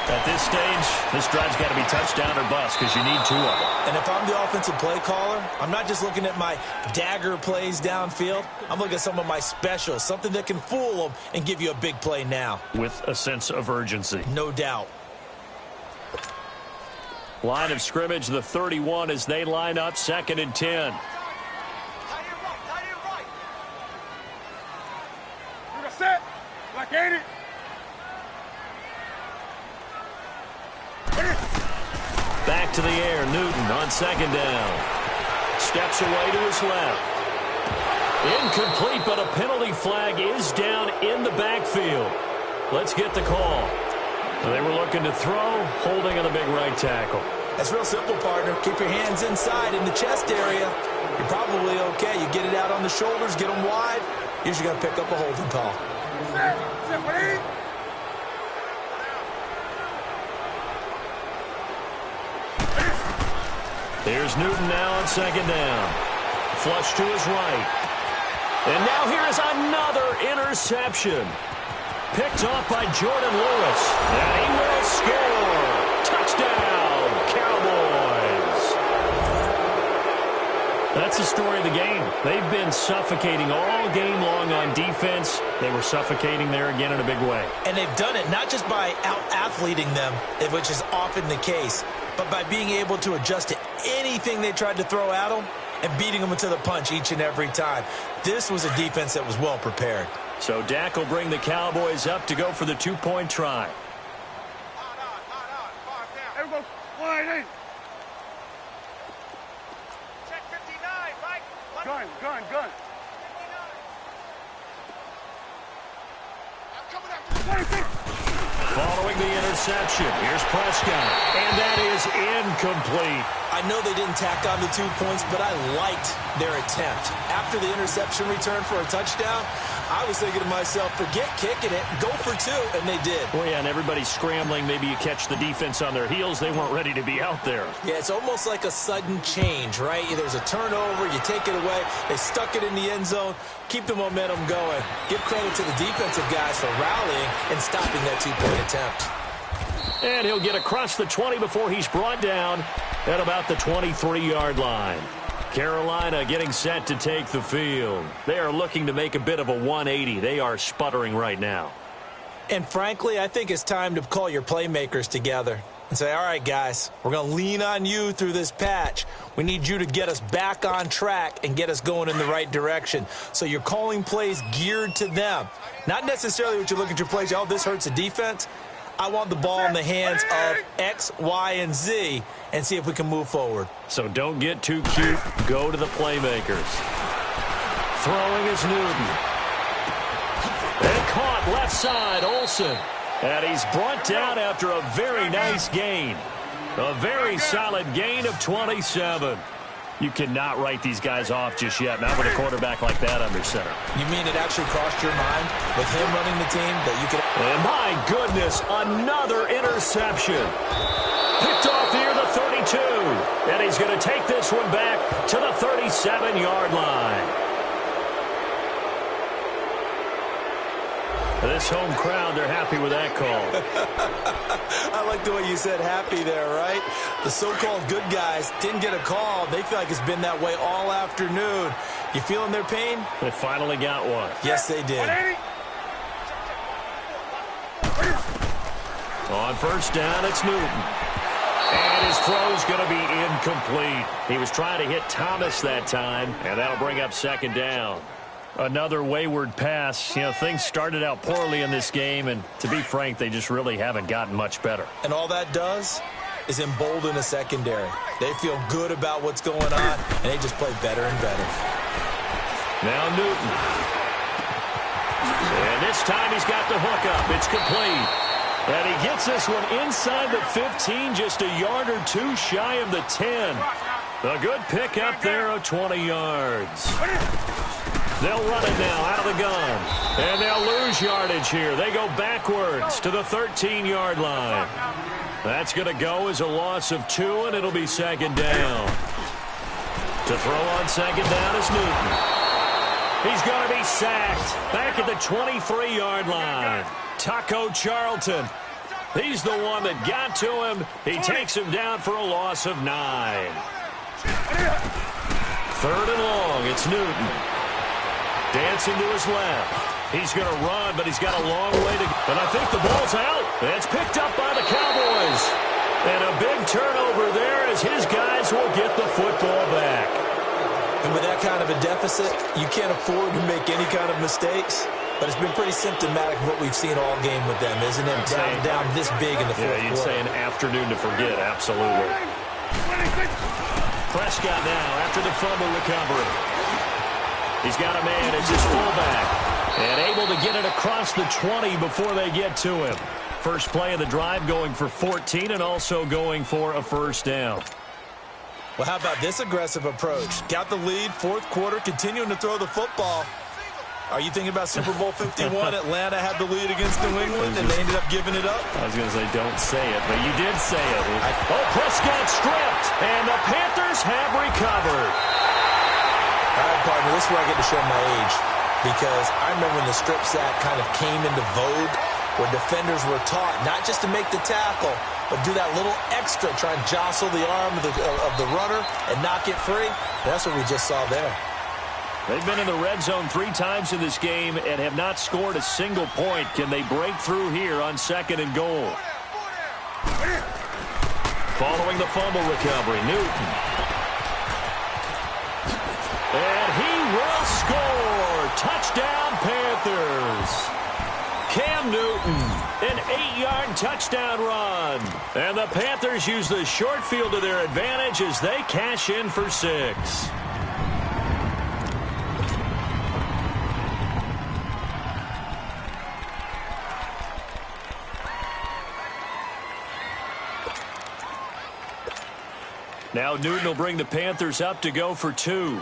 At this stage, this drive's got to be touchdown or bust because you need 2 of them. And if I'm the offensive play caller, I'm not just looking at my dagger plays downfield. I'm looking at some of my specials, something that can fool them and give you a big play now. With a sense of urgency. No doubt. Line of scrimmage, the 31 as they line up, 2nd and 10. Set. Like 80. Back to the air, Newton on 2nd down. Steps away to his left. Incomplete, but a penalty flag is down in the backfield. Let's get the call. They were looking to throw, holding on the big right tackle. That's real simple, partner. Keep your hands inside in the chest area. You're probably okay. You get it out on the shoulders, get them wide. Usually got to pick up a holding call. Here's Newton now on 2nd down. Flush to his right. And now here is another interception. Picked off by Jordan Lewis. And he will score. Touchdown, Cowboys. That's the story of the game. They've been suffocating all game long on defense. They were suffocating there again in a big way. And they've done it not just by out-athleting them, which is often the case, but by being able to adjust to anything they tried to throw at them and beating them into the punch each and every time. This was a defense that was well prepared. So Dak will bring the Cowboys up to go for the 2-point try. There we go. 180. Check 59, Mike. Gun. I'm coming after 26. Following the interception, here's Prescott, and that is incomplete. I know they didn't tack on the 2 points, but I liked their attempt. After the interception return for a touchdown, I was thinking to myself, forget kicking it, go for 2, and they did. Well, yeah, and everybody's scrambling. Maybe you catch the defense on their heels. They weren't ready to be out there. Yeah, it's almost like a sudden change, right? There's a turnover, you take it away, they stuck it in the end zone, keep the momentum going. Give credit to the defensive guys for rallying and stopping that 2-point attempt. And he'll get across the 20 before he's brought down at about the 23-yard line. Carolina getting set to take the field. They are looking to make a bit of a 180. They are sputtering right now. And frankly, I think it's time to call your playmakers together and say, all right, guys, we're going to lean on you through this patch. We need you to get us back on track and get us going in the right direction. So you're calling plays geared to them. Not necessarily what you look at your plays, oh, this hurts the defense. I want the ball in the hands of X, Y, and Z and see if we can move forward. So don't get too cute. Go to the playmakers. Throwing is Newton. And caught left side, Olsen. And he's brought down after a very nice gain. A very solid gain of 27. You cannot write these guys off just yet, not with a quarterback like that under center. You mean it actually crossed your mind with him running the team that you could... And my goodness, another interception. Picked off near the 32. And he's going to take this one back to the 37-yard line. This home crowd, they're happy with that call. I like the way you said happy there, right? The so-called good guys didn't get a call. They feel like it's been that way all afternoon. You feeling their pain? They finally got one. Yes, they did. On first down, it's Newton. And his throw's going to be incomplete. He was trying to hit Thomas that time, and that'll bring up second down. Another wayward pass. You know, things started out poorly in this game, and to be frank, they just really haven't gotten much better. And all that does is embolden a secondary. They feel good about what's going on, and they just play better and better. Now Newton. And this time he's got the hook up. It's complete. And he gets this one inside the 15, just a yard or two shy of the 10. A good pick up there of 20 yards. They'll run it now out of the gun. And they'll lose yardage here. They go backwards to the 13-yard line. That's going to go as a loss of 2, and it'll be second down. To throw on second down is Newton. He's going to be sacked back at the 23-yard line. Taco Charlton. He's the one that got to him. He takes him down for a loss of 9. Third and long. It's Newton. Dancing to his left. He's going to run, but he's got a long way to go. And I think the ball's out. It's picked up by the Cowboys. And a big turnover there as his guys will get the football back. And with that kind of a deficit, you can't afford to make any kind of mistakes. But it's been pretty symptomatic of what we've seen all game with them, isn't it? Down this big in the fourth quarter. Yeah, you'd say an afternoon to forget, absolutely. Prescott now after the fumble recovery. He's got a man, it's his fullback. And able to get it across the 20 before they get to him. First play of the drive going for 14 and also going for a first down. Well, how about this aggressive approach? Got the lead, fourth quarter, continuing to throw the football. Are you thinking about Super Bowl 51? Atlanta had the lead against New England, and they ended up giving it up? I was going to say, don't say it, but you did say it. Prescott stripped, and the Panthers have recovered. All right, partner, this is where I get to show my age, because I remember when the strip sack kind of came into vogue, where defenders were taught not just to make the tackle, but do that little extra, try and jostle the arm of the runner and knock it free. And that's what we just saw there. They've been in the red zone 3 times in this game and have not scored a single point. Can they break through here on second and goal? Following the fumble recovery, Newton. And he will score. Touchdown, Panthers. Cam Newton, an 8-yard touchdown run. And the Panthers use the short field to their advantage as they cash in for 6. Now Newton will bring the Panthers up to go for 2.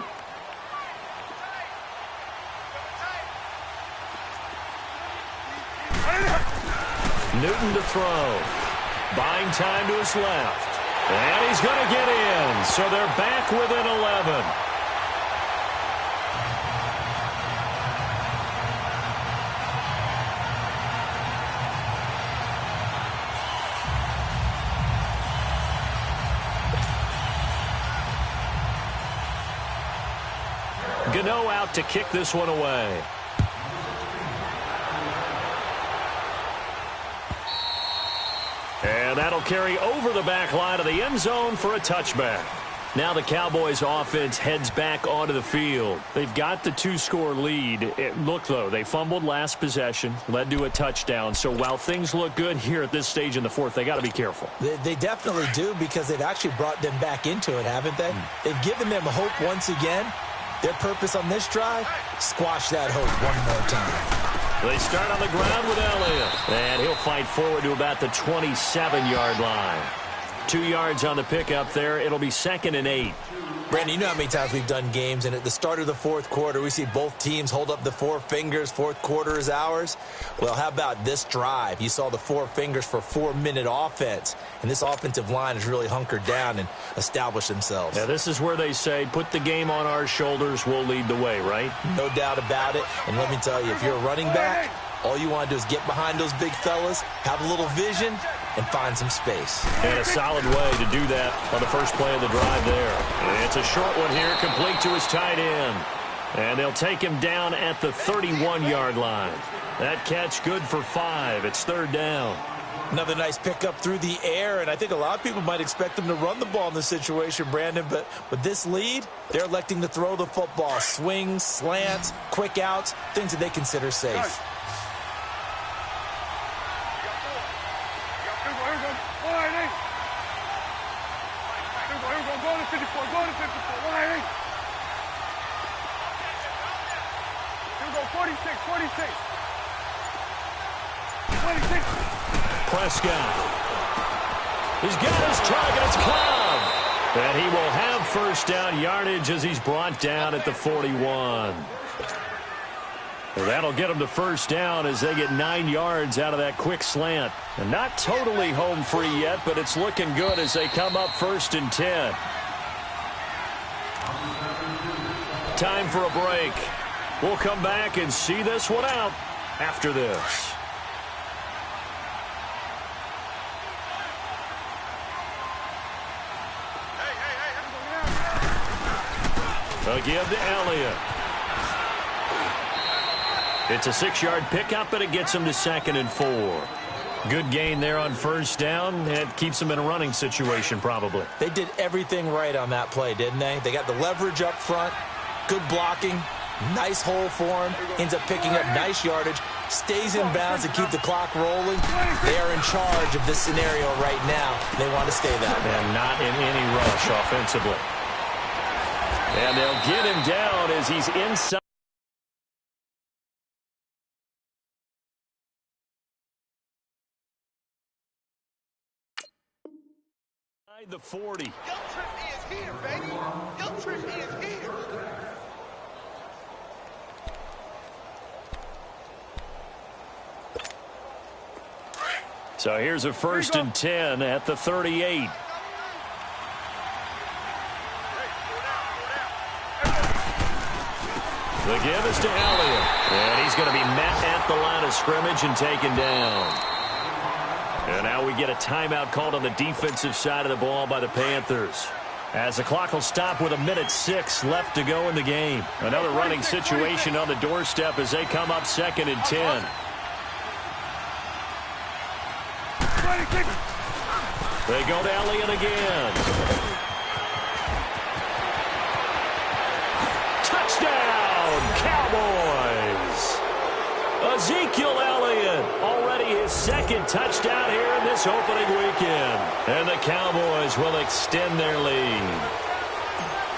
Newton to throw. Buying time to his left. And he's going to get in. So they're back within 11. Gano out to kick this one away. And that'll carry over the back line of the end zone for a touchback. Now the Cowboys offense heads back onto the field. They've got the 2-score lead. Look, though, they fumbled last possession, led to a touchdown. So while things look good here at this stage in the fourth, they got to be careful. They definitely do, because they've actually brought them back into it, haven't they? They've given them hope once again. Their purpose on this drive, squash that hope one more time. They start on the ground with Elliott. And he'll fight forward to about the 27-yard line. 2 yards on the pickup there. It'll be 2nd and 8. Brandon, you know how many times we've done games, and at the start of the fourth quarter, we see both teams hold up the 4 fingers. Fourth quarter is ours. Well, how about this drive? You saw the 4 fingers for 4-minute offense, and this offensive line has really hunkered down and established themselves. Yeah, this is where they say, put the game on our shoulders, we'll lead the way, right? No doubt about it. And let me tell you, if you're a running back, all you want to do is get behind those big fellas, have a little vision, and find some space. And a solid way to do that on the first play of the drive there. And it's a short one here, complete to his tight end. And they'll take him down at the 31-yard line. That catch good for 5. It's 3rd down. Another nice pickup through the air, and I think a lot of people might expect them to run the ball in this situation, Brandon, but with this lead, they're electing to throw the football. Swings, slants, quick outs, things that they consider safe. Go to 54, go to 54, 188. Here we go, 46, 46. 26. Prescott. He's got his target. It's Cobb. And he will have 1st down yardage as he's brought down at the 41. Well, that'll get them to 1st down as they get 9 yards out of that quick slant. And not totally home free yet, but it's looking good as they come up 1st and 10. Time for a break. We'll come back and see this one out after this. They'll give to Elliott. It's a 6-yard pickup, but it gets him to 2nd and 4. Good gain there on 1st down. It keeps them in a running situation, probably. They did everything right on that play, didn't they? They got the leverage up front, good blocking, nice hole for him, ends up picking up nice yardage, stays in bounds to keep the clock rolling. They are in charge of this scenario right now. They want to stay that way. And not in any rush offensively. And they'll get him down as he's inside the 40. Yo, Trippy is here, baby. Yo, Trippy is here. So here's a 1st and 10 at the 38. The give is to Elliott. And he's going to be met at the line of scrimmage and taken down. And now we get a timeout called on the defensive side of the ball by the Panthers. As the clock will stop with 1:06 left to go in the game. Another running situation on the doorstep as they come up 2nd and 10. They go to Elliott again. Touchdown, Cowboys! second touchdown here in this opening weekend. And the Cowboys will extend their lead.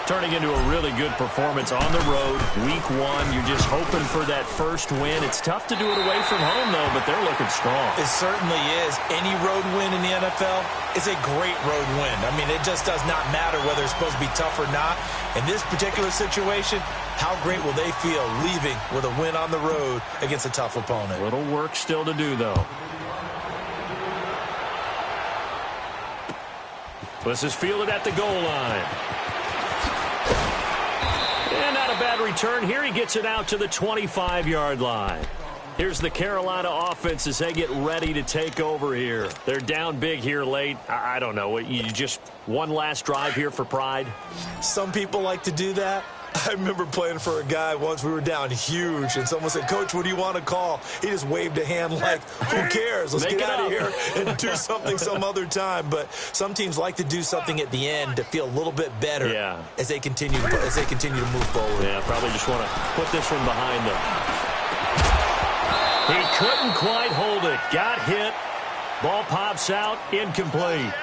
Turning into a really good performance on the road. Week 1, you're just hoping for that first win. It's tough to do it away from home, though, but they're looking strong. It certainly is. Any road win in the NFL is a great road win. I mean, it just does not matter whether it's supposed to be tough or not. In this particular situation, how great will they feel leaving with a win on the road against a tough opponent? Little work still to do, though. This is fielded at the goal line. And not a bad return here. He gets it out to the 25-yard line. Here's the Carolina offense as they get ready to take over here. They're down big here late. I don't know. You just one last drive here for pride? Some people like to do that. I remember playing for a guy once. We were down huge, and someone said, "Coach, what do you want to call?" He just waved a hand like, who cares? Let's get out of here and do something some other time. But some teams like to do something at the end to feel a little bit better as they continue to move forward. Yeah, probably just want to put this one behind them. He couldn't quite hold it. Got hit. Ball pops out. Incomplete.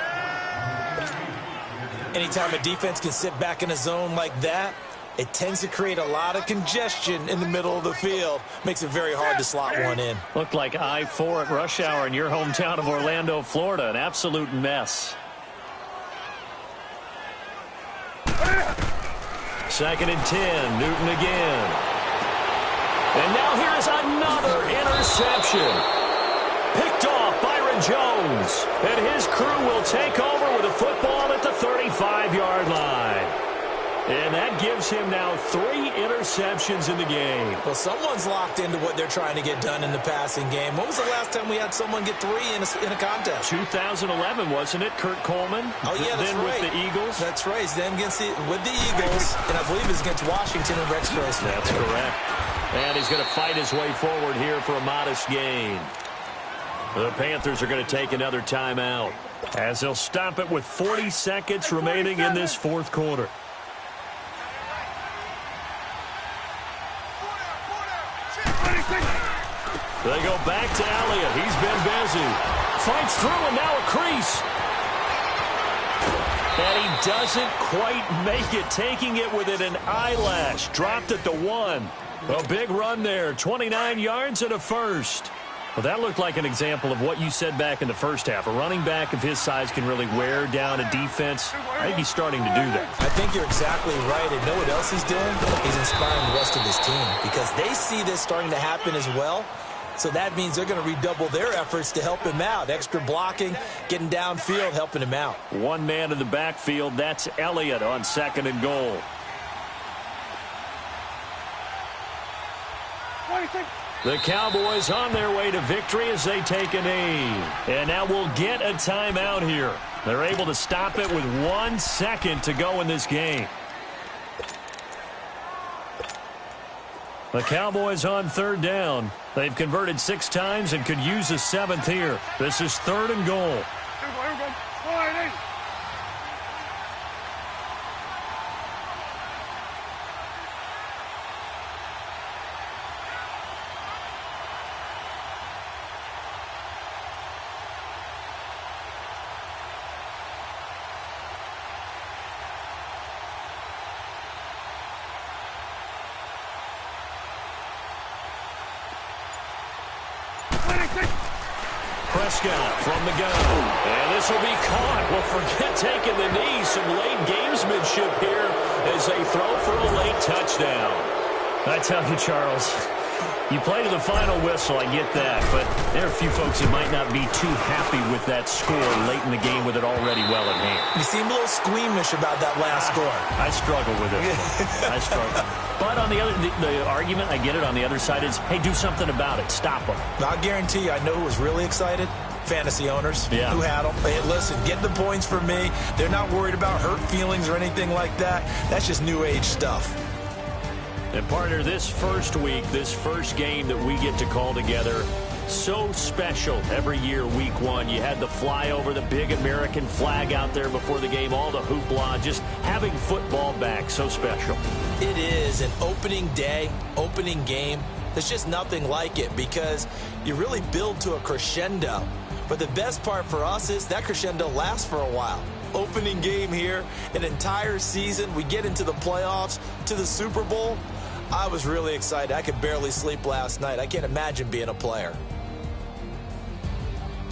Anytime a defense can sit back in a zone like that, it tends to create a lot of congestion in the middle of the field. Makes it very hard to slot one in. Looked like I-4 at rush hour in your hometown of Orlando, Florida. An absolute mess. 2nd and 10. Newton again. And now here's another interception. Picked off Byron Jones. And his crew will take over with a football at the 35-yard line. And that gives him now 3 interceptions in the game. Well, someone's locked into what they're trying to get done in the passing game. When was the last time we had someone get 3 in a contest? 2011, wasn't it? Kurt Coleman. Oh, yeah, that's then right. With the Eagles. That's right. Then with the Eagles. And I believe it's against Washington and Rex Grossman. That's correct. And he's going to fight his way forward here for a modest gain. The Panthers are going to take another timeout as they'll stop it with 40 seconds remaining in this 4th quarter. They go back to Elliott. He's been busy. Fights through and now a crease. And he doesn't quite make it, taking it within an eyelash. Dropped at the 1. A big run there, 29 yards and a first. Well, that looked like an example of what you said back in the first half. A running back of his size can really wear down a defense. I think he's starting to do that. I think you're exactly right. And know what else he's doing? He's inspiring the rest of his team because they see this starting to happen as well. So that means they're going to redouble their efforts to help him out. Extra blocking, getting downfield, helping him out. One man in the backfield. That's Elliott on 2nd and goal. The Cowboys on their way to victory as they take a knee. And now we'll get a timeout here. They're able to stop it with 1 second to go in this game. The Cowboys on 3rd down. They've converted 6 times and could use a 7th here. This is 3rd and goal. Here we go. Line 8. Prescott from the gun. And this will be caught. Well, forget taking the knee. Some late gamesmanship here as they throw for a late touchdown. I tell you, Charles, you play to the final whistle, I get that. But there are a few folks that might not be too happy with that score late in the game with it already well in hand. You seem a little squeamish about that last score. I struggle with it. I struggle. But on the other, the argument, I get it, on the other side is, hey, do something about it. Stop them. I'll guarantee you, I know who was really excited. Fantasy owners who had them. Hey, listen, get the points for me. They're not worried about hurt feelings or anything like that. That's just new age stuff. And partner, this first week, this first game that we get to call together, so special every year, week 1. You had the flyover, the big American flag out there before the game, all the hoopla, just having football back, so special. It is an opening day, opening game. There's just nothing like it because you really build to a crescendo. But the best part for us is that crescendo lasts for a while. Opening game here, an entire season, we get into the playoffs, to the Super Bowl. I was really excited. I could barely sleep last night. I can't imagine being a player.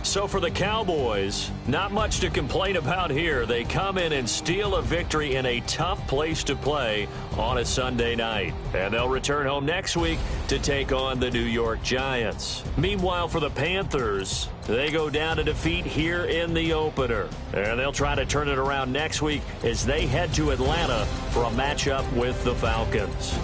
So for the Cowboys, not much to complain about here. They come in and steal a victory in a tough place to play on a Sunday night. And they'll return home next week to take on the New York Giants. Meanwhile, for the Panthers, they go down to defeat here in the opener. And they'll try to turn it around next week as they head to Atlanta for a matchup with the Falcons.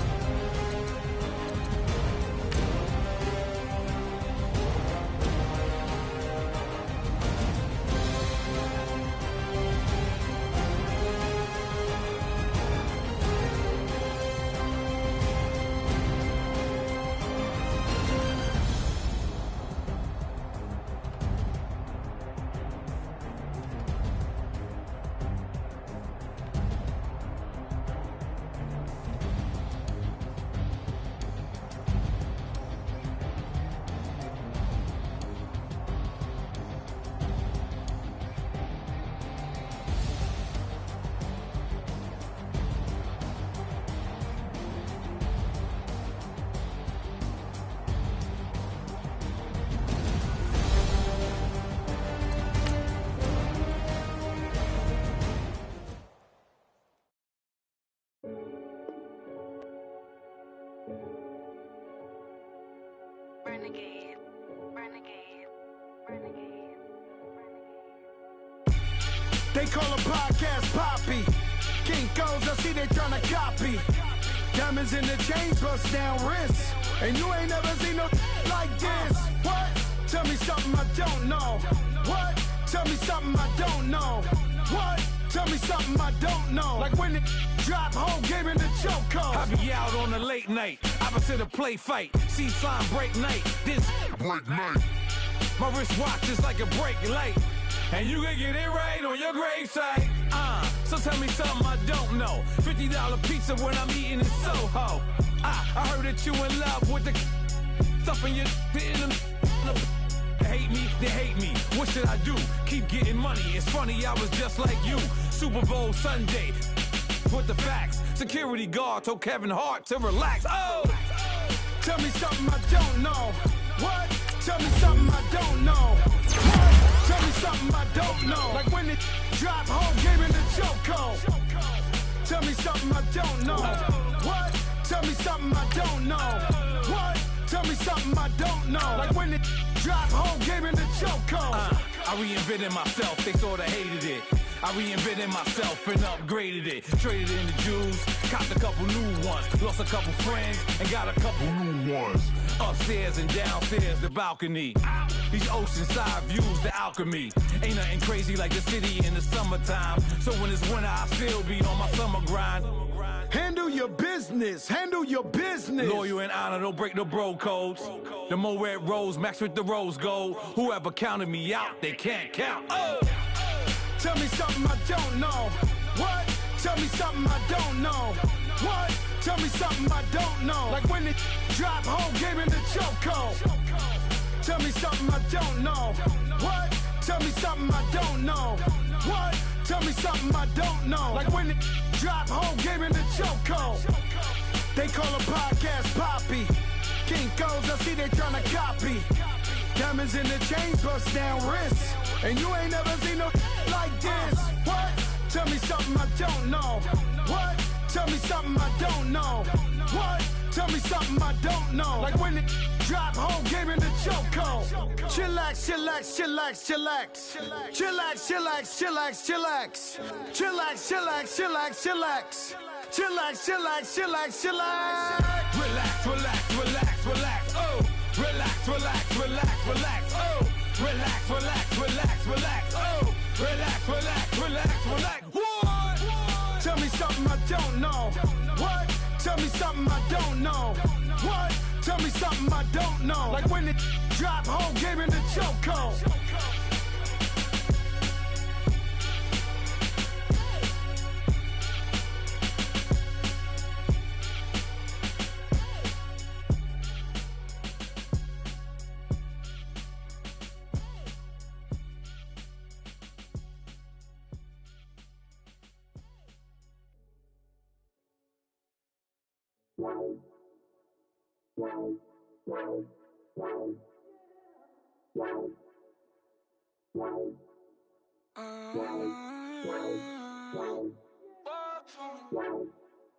Renegade, renegade, renegade, renegade. They call a podcast Poppy. Kinkos, I see they tryna copy. Diamonds in the chains, bust down wrists. And you ain't never seen no like this. What? Tell me something I don't know. What? Tell me something I don't know. What? Tell me something I don't know. Like when it drop, whole game in the chokehold. I be out on a late night, opposite a play fight. See sign break night, this break night. My wristwatch is like a brake light. And you can get it right on your gravesite. So tell me something I don't know. $50 pizza when I'm eating in Soho. I heard that you in love with the stuff in your They hate me, they hate me. What should I do? Keep getting money. It's funny, I was just like you. Super Bowl Sunday. With the facts. Security guard told Kevin Hart to relax. Oh! Tell me something I don't know. What? Tell me something I don't know. What? Tell me something I don't know. Like when it drop, whole game in the chokehold. Tell me something I don't know. What? Tell me something I don't know. What? Tell me something I don't know. Like when it drop, whole game in the chokehold. I reinvented myself, they sorta hated it. I reinvented myself and upgraded it. Traded in the Jews, copped a couple new ones. Lost a couple friends and got a couple new ones. Upstairs and downstairs, the balcony. These oceanside views, the alchemy. Ain't nothing crazy like the city in the summertime. So when it's winter, I still be on my summer grind. Handle your business, handle your business. Loyal and honor, don't break the bro codes. The more red rose, max with the rose gold. Whoever counted me out, they can't count. Oh! Tell me something I don't know. What? Tell me something I don't know. What? Tell me something I don't know. Like when it drop, whole game in the chokehold. Tell me something I don't know. What? Tell me something I don't know. What? Tell me something I don't know. Like when it drop, whole game in the chokehold. They call a podcast Poppy. Kinkos, I see they tryna copy. Diamonds in the chains, bust down wrists. And you ain't never seen no like this. What? Tell me something I don't know. What? Tell me something I don't know. What? Tell me something I don't know. Like when it drop, whole game in the chokehold. Chillax, chillax, chillax, chillax. Chillax, chillax, chillax, chillax. Chillax, chillax, chillax, chillax. Chillax, chillax, chillax, chillax. Relax, relax, relax, relax, oh. Relax, relax, relax, relax, oh. Relax, relax, relax, relax, oh. Relax, relax, relax, relax. What? Tell me something I don't know. What? Tell me something I don't know. What? Tell me something I don't know. Like when it drop, whole game in the chokehold.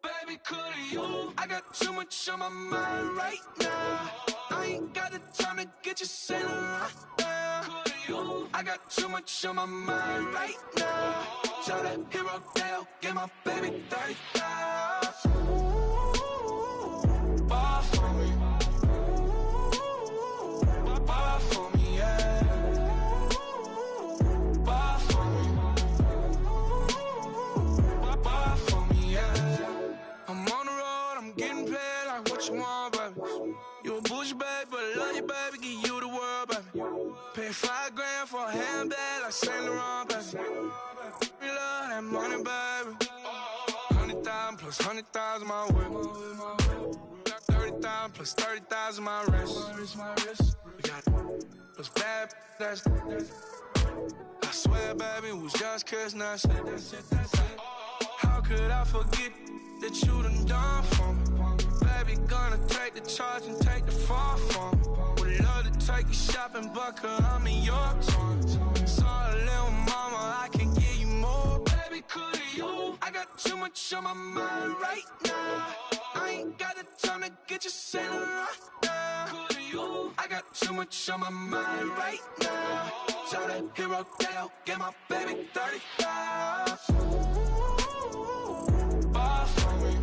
Baby, could you? I got too much on my mind right now. I ain't got the time to get you sailing right now. Could you? I got too much on my mind right now. Tell that hero Dale, get my baby 30,000. Ball for me. Ball for me, yeah. Ball for me. Ball for me, yeah. I'm on the road, I'm getting paid like what you want, baby. You a bougie, baby, but I love you, baby. Give you the world, baby. Pay $5 grand for a handbag like Saint Laurent, baby. We love that money, baby. 100,000 plus 100,000 my way. Got 30,000 plus 30,000 my wrist. We got those bad, that's I swear, baby, it was just kiss, that's it. How could I forget that you done for me? Baby, gonna take the charge and take the fall from me. Would love to take you shopping, but cause I'm in your town. Sorry, little mama, I can give you more. Baby, could you? I got too much on my mind right now. I ain't got the time to get you sailing right now. Could you? I got too much on my mind right now. Tell that hero Dale, get my baby 30,000. Ball for me.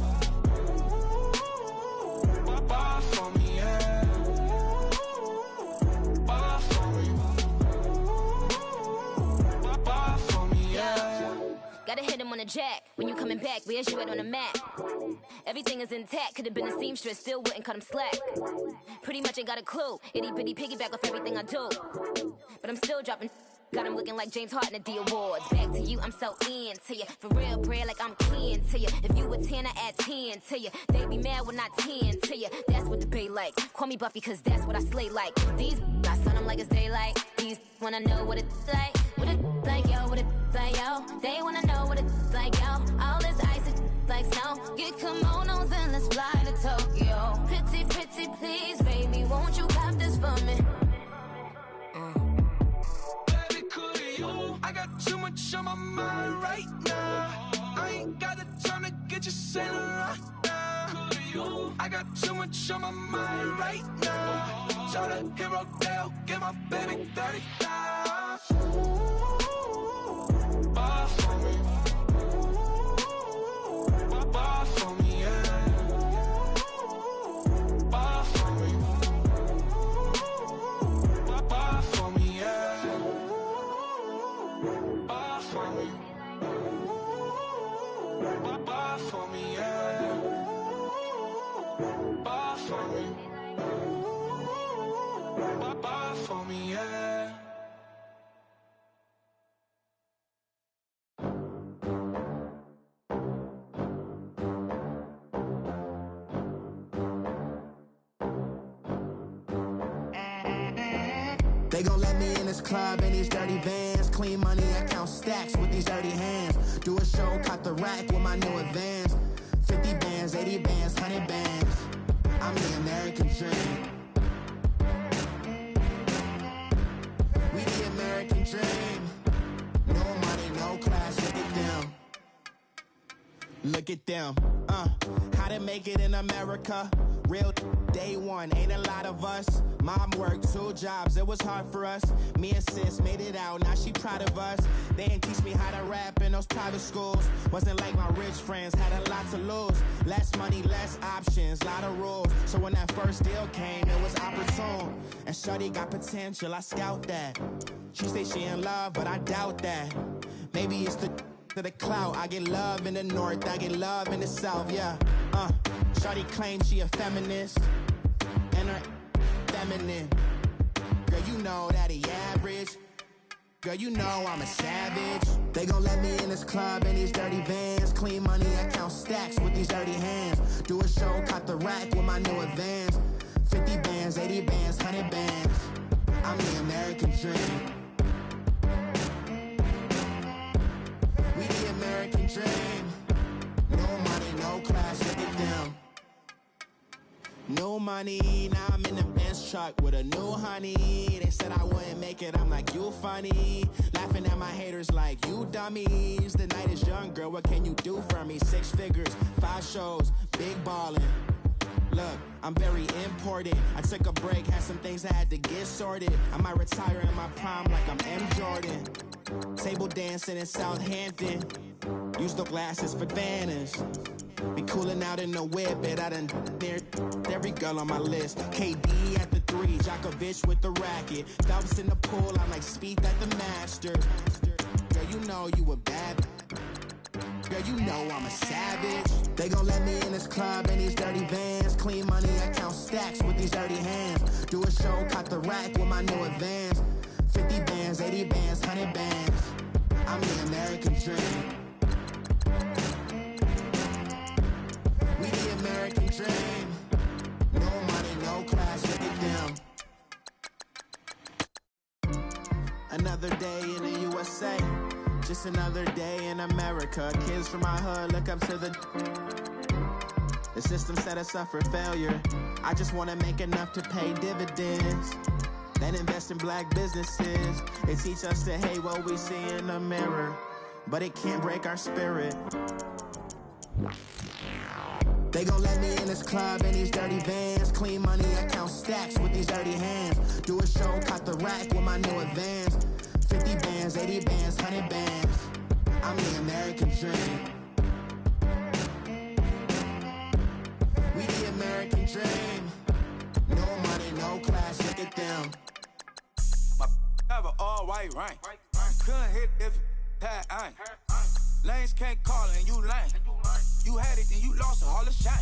Ball for me, yeah. Ball for me. Ball for me, yeah. Gotta hit him on the jack. When you coming back, where's you at on the map? Everything is intact. Could've been a seamstress, still wouldn't cut him slack. Pretty much ain't got a clue. Itty bitty piggyback off everything I do. But I'm still dropping. Got him looking like James Harden at the awards. Back to you, I'm so into you. For real, bread, like I'm kin to you. If you a 10, I add 10 to you. They be mad when I 10 to you. That's what the bay like. Call me Buffy, cause that's what I slay like. These, I sun them like it's daylight. These wanna know what it's like. What it like, yo, what it like, yo. They wanna know what it's like, yo. All this ice is like snow. Get kimonos and let's fly to Tokyo. Pretty, pretty, please, baby, won't you cop this for me? I got too much on my mind right now. I ain't got the time to get you sailing right now. Could you? I got too much on my mind right now. Tell that hero Dale, get my baby 30,000. Ball for me. Ball for me, yeah. Ball for me. Ball for me, yeah. Ball for me. Ball for me, yeah. Ball for me. Ball for me, yeah. They gon' let me in this club in these dirty vans. Clean money, I count stacks with these dirty hands. Do a show, cop the rack with my new advance. 50 bands, 80 bands, 100 bands. I'm the American dream. We the American dream. No money, no class, look at them. Look at them, how to make it in America. Real day one, ain't a lot of us. Mom worked 2 jobs, it was hard for us. Me and sis made it out, now she proud of us. They didn't teach me how to rap in those private schools. Wasn't like my rich friends, had a lot to lose. Less money, less options, lot of rules. So when that first deal came, it was opportune. And shorty got potential, I scout that. She say she in love, but I doubt that. Maybe it's to the clout. I get love in the north, I get love in the south, yeah. Shorty claims she a feminist, and her feminine. Girl, you know that he average. Girl, you know I'm a savage. They gon' let me in this club in these dirty vans. Clean money, I count stacks with these dirty hands. Do a show, cop the rack with my new advance. 50 bands, 80 bands, 100 bands. I'm the American dream. We the American dream. No money, no class, look at them. new money. Now I'm in the Benz truck with a new honey. They said I wouldn't make it, I'm like, you funny. Laughing at my haters like, you dummies. The night is young, girl, what can you do for me? 6 figures, 5 shows, big ballin'. Look, I'm very important. I took a break, had some things I had to get sorted. I might retire in my prime like I'm M. Jordan. Table dancing in Southampton. Use the glasses for Vanish. Be cooling out in the whip, but I done there every girl on my list. KD at the 3, Djokovic with the racket. Phelps in the pool, I'm like Speed at the Masters. Girl, you know you a bad. Girl, you know I'm a savage. They gon' let me in this club in these dirty vans. Clean money, I count stacks with these dirty hands. Do a show, caught the rack with my new advance. 50 bands, 80 bands, 100 bands. I'm the American dream. We the American dream. No money, no class, look at them. Another day in the USA. Just another day in America. Kids from my hood look up to the system set us up for failure. I just want to make enough to pay dividends. Then invest in black businesses. They teach us to hate what we see in the mirror, but it can't break our spirit. They gon' let me in this club in these dirty vans. Clean money, I count stacks with these dirty hands. Do a show, caught the rack with my new advance. 50 bands, 80 bands, 100 bands. I'm the American dream. We the American dream. No money, no class, look at them. My have an all-white ring. Couldn't hit if it had ain't. Lanes can't call and you lame. You had it and you lost it, all the shame.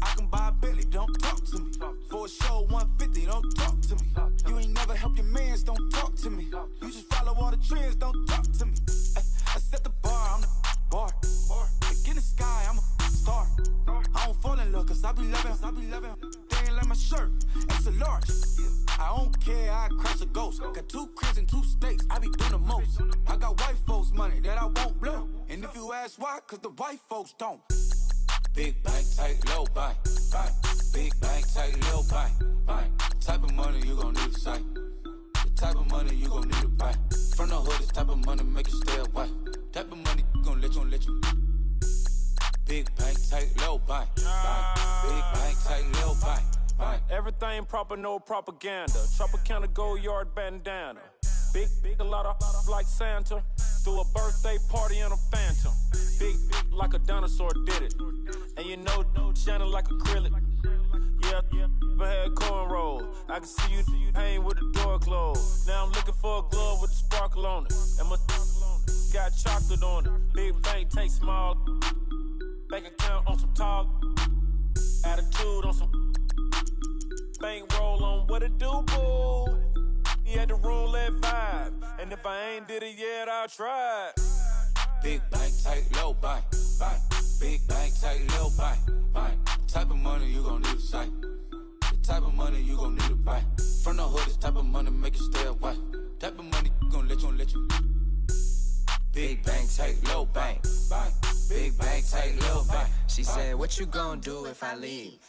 I can buy a Billy, don't talk to me. For a show 150, don't talk to me. You ain't never help your mans, don't talk to me. You just follow all the trends, don't talk to me. I set the bar, I'm the bar. Like in the sky, I'm a star. I don't fall in love, cause I be loving. They ain't like my shirt, extra large. I don't care, I crash a ghost. Got 2 cribs and 2 states, I be doing the most. I got white folks money that I won't blow. And if you ask why, cause the white folks don't. Big bank, tight, low bank. Big bank, tight, low bank. Type of money you gon' need to sight. The type of money you gon' need to buy. From the hood, this type of money make you stay away. Type of money gon' let you. Big bank, tight, low bank. Big bank, tight, low bank. Everything proper, no propaganda. Tropicana gold yard bandana. Big, a lot of like Santa. Threw a birthday party in a phantom. Big like a dinosaur did it. And you know, shining like acrylic. Yeah, I had cornrow. I can see you hang with the door closed. Now I'm looking for a glove with a sparkle on it. And my got chocolate on it. Big bank, take small. Bank account on some tall. Attitude on some. Bank roll on what it do, boo. He had the roulette vibe. And if I ain't did it yet, I'll try. Big bank, tight, low bank. Big bank, tight, low bank. Type of money you gon' need to sight. The type of money you gon' need to buy. From the hood, this type of money make you stay away. Type of money gon' let you. Big bank, tight, low bank. Big bank, tight, low bank. She said, what you gon' do if I leave?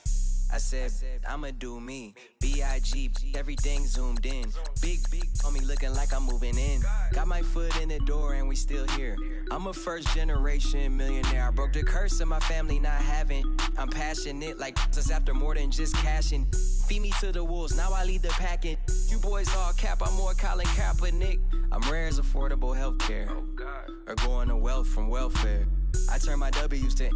I said, I'ma do me. B.I.G. Everything zoomed in. Big on me looking like I'm moving in. Got my foot in the door and we still here. I'm a first generation millionaire. I broke the curse of my family not having. I'm passionate like us after more than just cashing. Feed me to the wolves, now I lead the packing. You boys all cap, I'm more Colin Kaepernick. I'm rare as affordable healthcare. Or going to wealth from welfare. I turn my W's to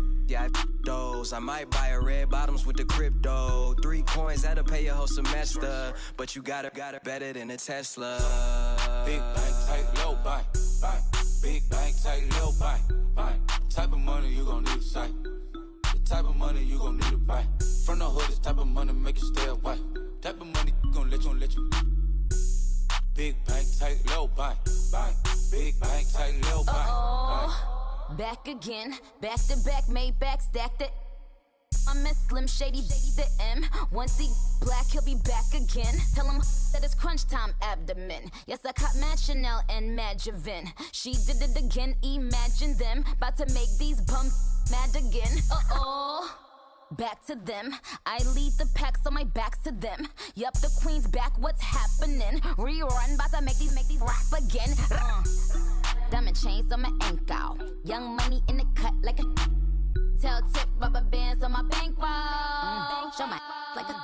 those. I might buy a red bottoms with the crypto. 3 coins, that'll pay your whole semester. But you got it better than a Tesla. Big bank, tight, low bank. Big bank, tight, low bank. Type of money you gon' need to sight. The type of money you gon' need to buy. From the hood, this type of money make you stay away. Type of money gon' let you. Big bank, tight, low bank. Big bank, tight, low bank. Back again, back to back, made back, stacked it. I'm a Slim Shady, the M. Once he black, he'll be back again. Tell him that it's crunch time abdomen. Yes, I caught Mad Chanel and Mad Javin. She did it again, imagine them. About to make these bums mad again. Back to them. I lead the pack, so my back's to them. Yup, the queen's back, what's happening? Rerun, bout to make these rap again. Diamond chains on my ankle. Young money in the cut like a tail tip, rubber bands on my bankroll. Show my like a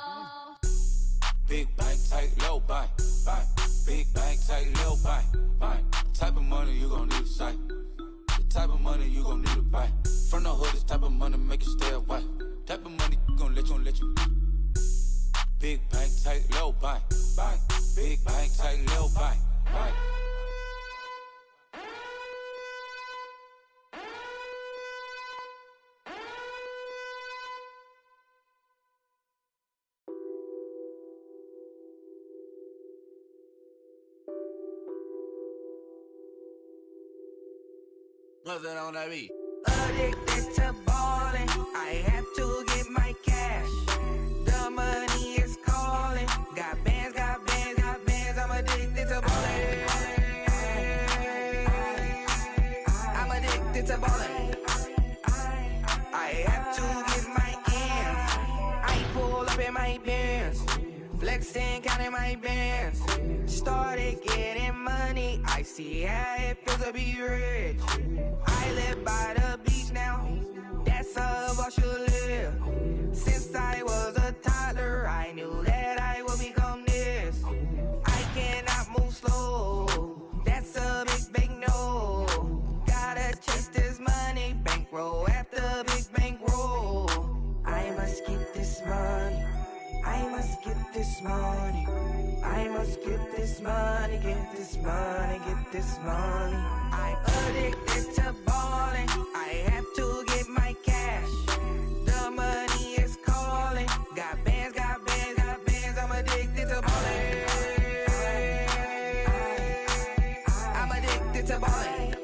big bank, tight, low bank, bank. Big bank, tight, low bank, bank. Type of money you gon' need to sight. The type of money you gon' need to buy. From the hood, this type of money make you stay away. Type of money gon' let you. Big bank, tight, low bank, bank. Big bank, tight, low bank, bank. Nothing on that beat. Addicted to ballin', I have to get my cash. The money is calling. Got bands, I'm addicted to ballin'. I'm addicted to ballin'. I have to get my ends. I pull up in my pants, flexing, counting my bands. Started getting money, I see how it feels to be rich. I live by the beach now, that's how I should live. Since I was a toddler, I knew that I would become this. I cannot move slow, that's a big no. Gotta chase this money, bankroll after big bankroll. I must get this money, I must get this money. I must get this money, get this money, get this money. I'm addicted to ballin', I have to get my cash. The money is calling. Got bands, I'm addicted to ballin'. I'm addicted to ballin'.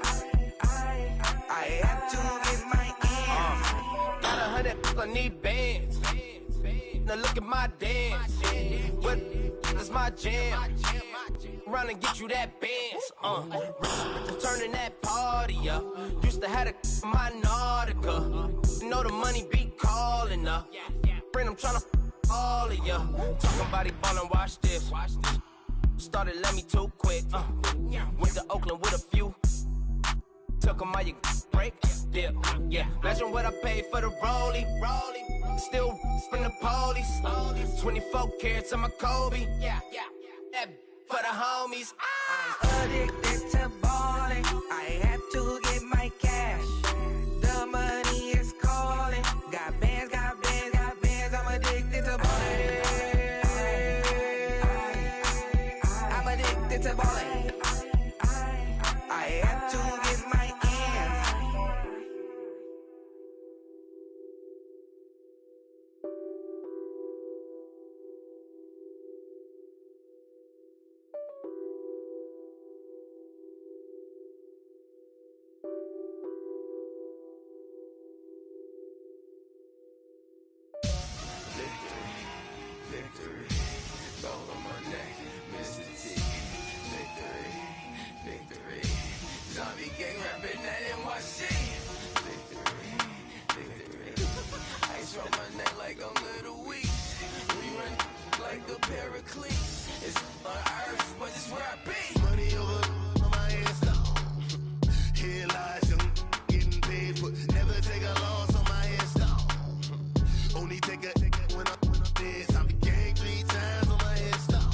I have to get my ends. Got 100, I need bands. Now look at my dance. What is my jam? Run and get you that bands. Turning that party up. Used to have a my Nautica. Know the money be calling up. Friend, I'm tryna all of ya. Talking about he ballin', watch this. Started let me too quick. Went to Oakland with a few. Took 'em all you break. Dip, yeah. Imagine what I paid for the rollie. Still from the police. 24 carats on my Kobe. Yeah. That for the homies. I'm addicted to ballin', I have to get my cash. The money is calling. Got bands, I'm addicted to ballin'. I'm addicted to ballin'. I have to get my ends. Victory, gold on my neck, Mr. T. Victory, zombie gang rapping that NYC. Victory, ice on my neck like I'm Little Weeks. We run like the Paracletes. It's on earth, but it's where I be. Money over on my hands, though. Here lies young, getting paid, but never take a loss on my hands, though. Only take a when I'm dead. I be gang 3 times on my headstone.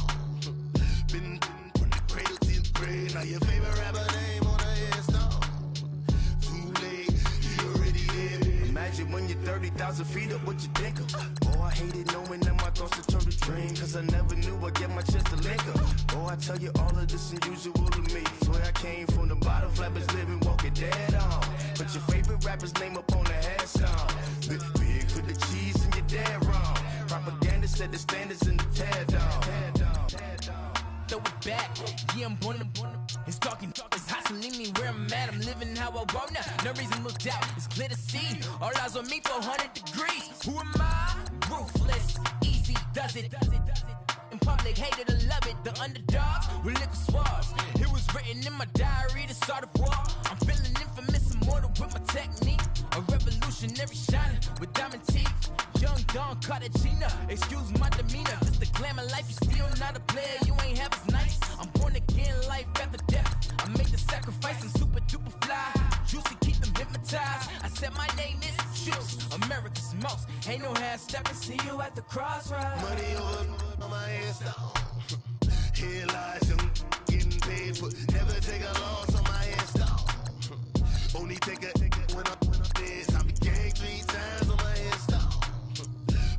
Been from the cradle to the grave. Now your favorite rapper name on the headstone. Too late, you already there. Imagine when you're 30,000 feet up, what you think of? Oh, I hated knowing that my thoughts would turn to dream. Cause I never knew I'd get my chest to link up. Oh, I tell you all of this unusual to me. Swear I came from the bottom, flappers living, walking dead on. Put your favorite rapper's name up on the headstone. Big with the cheese and you're dead wrong. Propaganda set the standards in the tear down. Throw it back, yeah, I'm born to it's talking, it's hustling me where I'm at. I'm living how I want now. No reason to look doubt, it's clear to see. All eyes on me, 400 degrees. Who am I? Ruthless, easy, does it. In public, hated or love it. The underdogs with liquor swabs. It was written in my diary to start a war. I'm feeling infamous, immortal with my technique. A revolutionary shining with diamond teeth. Don Cartagena. Excuse my demeanor, just the glamour life. You still not a player, you ain't half as nice. I'm born again, life after death. I made the sacrifice, I'm super duper fly. Juicy, keep them hypnotized. I said my name is Juice, America's most. Ain't no half stepping, see you at the crossroads. Money over on my headstone. Here lies young, getting paid for. Never take a loss on my headstone. Only take a when I'm dead. I became 3 times on my headstone.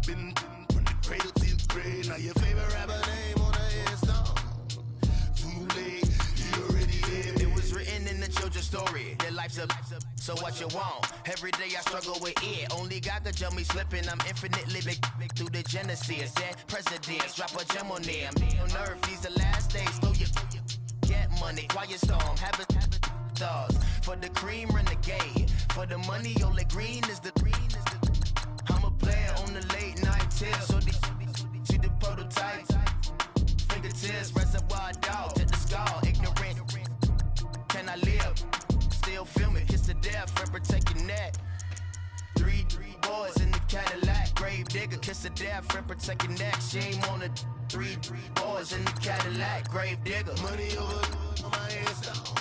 Been from the cradle to the grave. Now your favorite rapper name on a headstone. Too late, you already dead. It was written in the children's story. Their life's a so what you want? Every day I struggle with it. Only God could jump me slipping. I'm infinitely big through the genesis. Dead presidents, drop a gem on there. I'm on earth, these the last days. Throw your get money, quiet storm, have it stars. For the cream, renegade. For the money, only green is the I'm a player on the late night till. So see the prototype. Fingertips, reservoir dog, to the skull. Ignorant, can I live? Still feel me, kiss to death, and protect your neck. 3 boys in the Cadillac, grave digger, kiss to death, and protect your neck. Shame on the 3 boys in the Cadillac, grave digger. Money over on my headstone.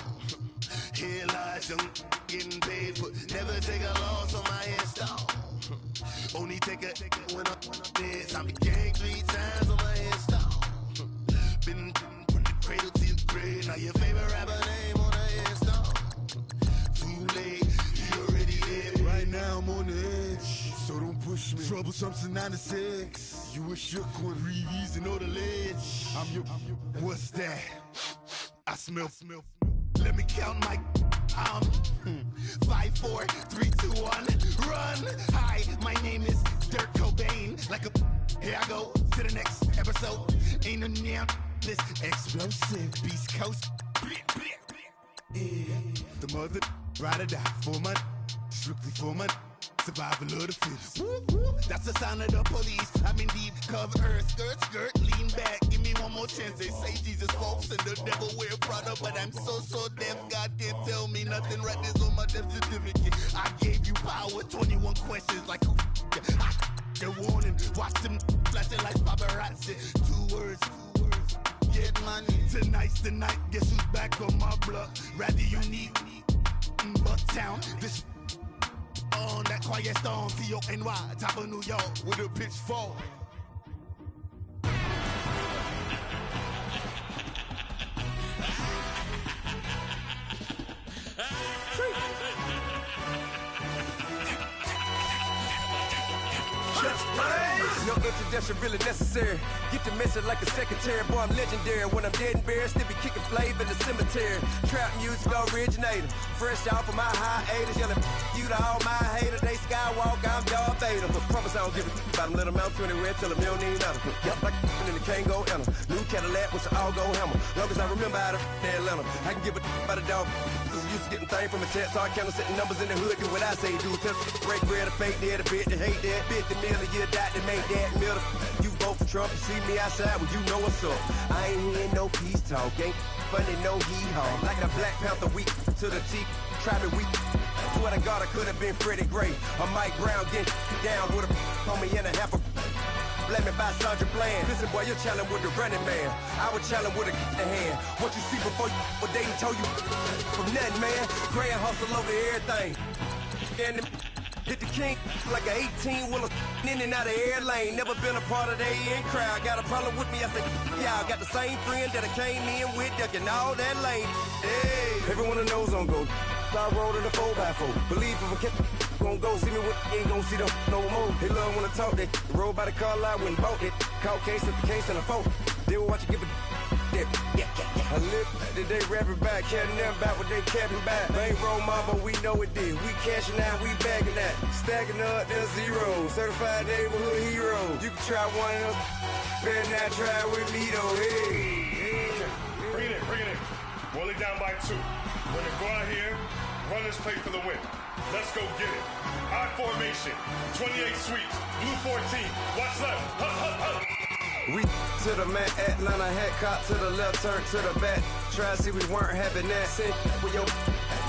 Here lies young, getting paid for. Never take a loss on my headstone. Only take a when I'm dead. I became 3 times on my headstone. Been from the cradle to the grave. Now your favorite rapper name on a headstone. Too late, you already dead. Right now I'm on the edge, so don't push me. Troublesome to 9 to 6. You a shook one, Reeves and all the ledge. I'm your. What's that? I smell. Let me count my. 5, 4, 3, 2, 1, run. Hi, my name is Dirk Cobain. Like a. Here I go to the next episode. Ain't no damn this explosive Beast Coast. The mother ride or die for my strictly for my survival of the fittest. That's the sound of the police. I'm indeed cover earth, skirt, lean back. Give me one more chance. They say Jesus folks and the devil wear Prada, but I'm so deaf. God can't tell me nothing. Right this on my death certificate. I gave you power. 21 questions like who? The warning. Watch them flashing like paparazzi. 2 words. Get money. Tonight's the night. Guess who's back on my block? Rather unique. Bucktown. This on that quiet storm. T-O-N-Y. Top of New York with a pitchfork. No introduction really necessary. Get the message like a secretary. Boy, I'm legendary. When I'm dead and buried, still be kicking flavor in the cemetery. Trap music originator. Fresh off of my hiatus. Yelling you to all my haters. They skywalk, I'm Darth Vader. Promise I don't give a about them. Let them out 20 red till them don't need nothing. Yep, like in the Kango enter. New Cadillac with the all-go hammer. Long as I remember out of Atlanta. I can give a about a dog. Used to getting things from a text. So I count setting numbers in the hood. Do what I say do. Tell break bread, a fake dead, a bit to hate that. 50 million, you die to make that middle. You vote for Trump, you see me outside, well, you know what's up. I ain't hearing no peace talk, ain't funny, no hee-haw. Like a Black Panther weak to the teeth, try me weak. Swear to God, I could have been Freddie Gray. Or Mike Brown getting down with a on me and a half a. Blame me by Sandra Bland. Listen, boy, you're challenging with the running man. I would challenge with a hand. What you see before you, what they told you from nothing, man. Grand hustle over everything. And hit the king like an 18-wheeler in and out of air lane. Never been a part of the in crowd. Got a problem with me, I said, yeah, I got the same friend that I came in with, ducking all that lane. Hey, everyone knows on go. I roll in the 4x4. Believe if I kept gon' go see me with ain't gon' see them no more. They love when I talk, they roll by the car lot when bought it. Call case at the case and a phone. They will watch you give a that. I live that they rapping back, caring them back what they capping back. Ain't roll mama, we know it did. We cashing out, we bagging that. Stacking up, there's 0. Certified neighborhood hero. You can try one of them, better not try with me though. Hey. Bring it in. Roll it down by 2. We're gonna go out here, run this play for the win. Let's go get it. I formation, 28 sweeps, blue 14. Watch left. Hup. We to the man, Atlanta hat caught to the left, turn to the back. Try to see we weren't having that. Send with your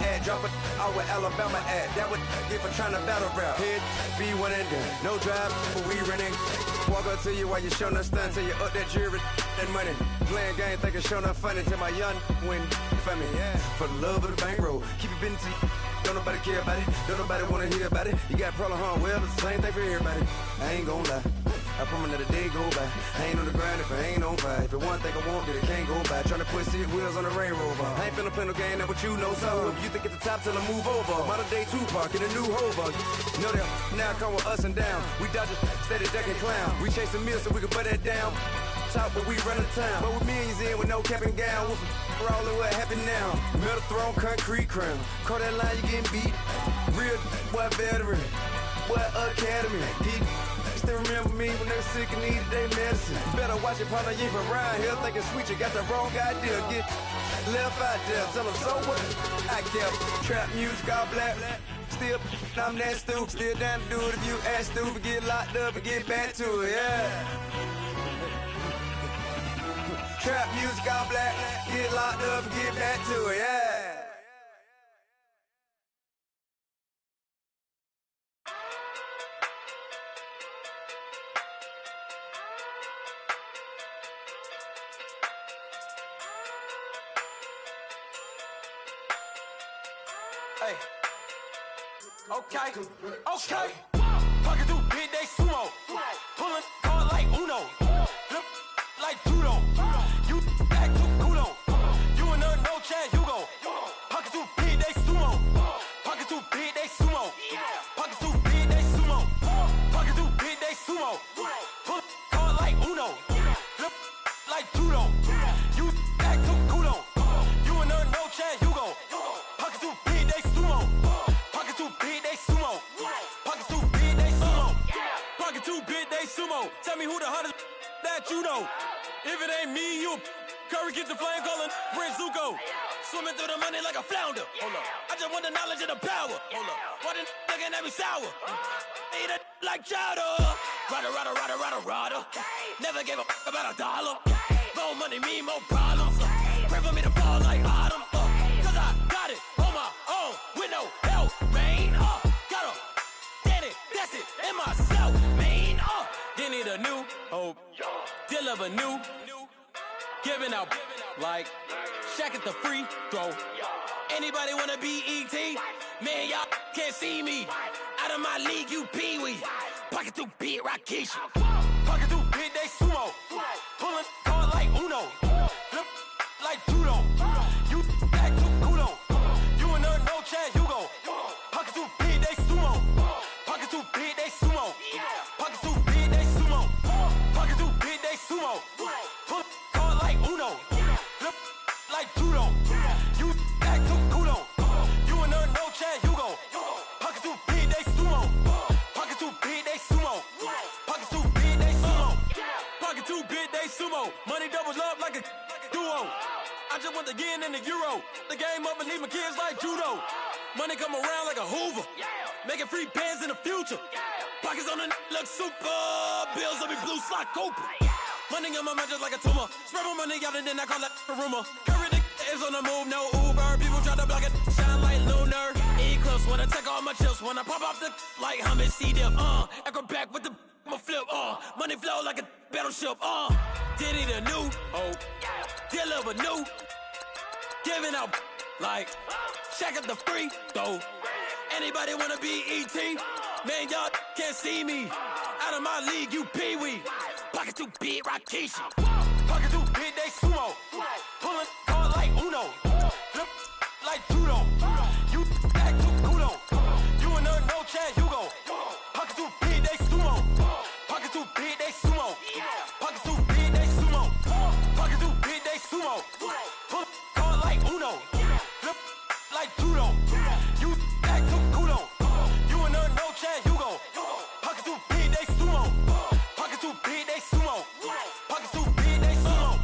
at. Drop it out where Alabama at. That would get for trying to battle rap. Head, be one and done. No drive, but we running. Walk up to you while you show no stun. Till you up that jury and money. Playing game, thinking show no funny. Till my young win for me. Yeah. For the love of the bankroll. Keep it been to you. Don't nobody care about it. Don't nobody wanna hear about it. You got problem, huh? Well, it's the same thing for everybody. I ain't gon' lie. I promise that a day go by. I ain't on the grind if I ain't on fire. If it one thing I want, then it can't go by. Tryna put 6 wheels on the railroad. I ain't finna play no game, that what you know. So if you think at the top till I move over. Modern day Tupac in a new Hova. Know that now come with us and down. We dodge a steady duck and clown. We chase a meal so we can put that down. Top, but we run the town. But with millions in with no cap and gown. We're all in what happened now. Metal throne, concrete crown. Call that line, you getting beat. Real boy veteran. Boy academy. Still remember me when they were sick and needed their medicine. Better watch it, partner, you from around here thinking sweet, you got the wrong idea. Get left out there, tell them so what? I kept trap music all black. Still, I'm that stupid. Still down to do it if you act stupid. Get locked up and get back to it, yeah. Trap music all black. Get locked up and get back to it, yeah. Hey. Okay. Pocket through big day sumo. Pulling card like Uno. Flip like judo. You back to kudo. You and her no Chad Hugo. Pocket through big day sumo. Pocket through big day sumo. Pocket through big day sumo. Pocket through big day sumo. Pull card like Uno. Flip like judo. You back to kudo. You and her no Chad Hugo. Pocket through big day sumo. Pocket through big day sumo. Pocket through big day sumo. Pocket through big day sumo. Tell me who the hottest that you know. If it ain't me, you Curry get the flame calling Prince Zuko. Swimming through the money like a flounder. Hold up. I just want the knowledge and the power. Hold up. Why the looking at me sour? Eat it like chowder. Rada. Never gave a about $1. More money mean more problems. Pray for me to fall like autumn. Cause I got it on my own with no help, man. Got a daddy, that's it, in myself, man. They need a new hope. Deal of a new. Giving out like Shaq at the free throw. Anybody wanna be E.T.? Man, y'all can't see me. Out of my league, you pee-wee. Pocket through beat Rakishi. Pocket through big day sumo. Pulling card like Uno. Flip like judo. You back to kudo. You and her no Chad Hugo. Pocket through big day sumo. Pocket through big day sumo. Pocket through big day sumo. Pocket through big day sumo. Pull card like Uno. Flip like judo. You back to kudo. You and her no Chad Hugo. Pocket through big day sumo. Pocket through big day sumo. Pocket through big day sumo. Pocket through big day sumo. Money doubles up like a duo. I just want the yen and the euro. The game up and leave my kids like judo. Money come around like a Hoover. Making free bands in the future. Pockets on the look super. Bills on me blue slot Cooper. Money on my mind just like a tumor. Spread my money out and then I call that a rumor. Curry the is on the move, no Uber. People try to block it, shine like lunar. Eclipse when I take all my chips. When I pop off the like hummus C-dip. Acrobat with the I'ma flip. Money flow like a battleship. Diddy the new hope. Deliver new. Giving out like Shaq at the free throw. Anybody wanna be E.T.? Man, y'all can't see me. Out of my league, you pee-wee. Pocket too big, Rakishi. Pocket too big, they sumo. Pulling card like Uno. Flip like judo. You back to kudo. You and her no Chad Hugo. Pocket too big, they sumo. Pocket too big, they sumo. Pocket too big, they sumo. Pocket too big, they sumo. Pull card like Uno. Flip like judo. You back to kudo. You and her no Chad Hugo. Pocket too big, they sumo. Pocket too big, they sumo. Pocket too big, they sumo.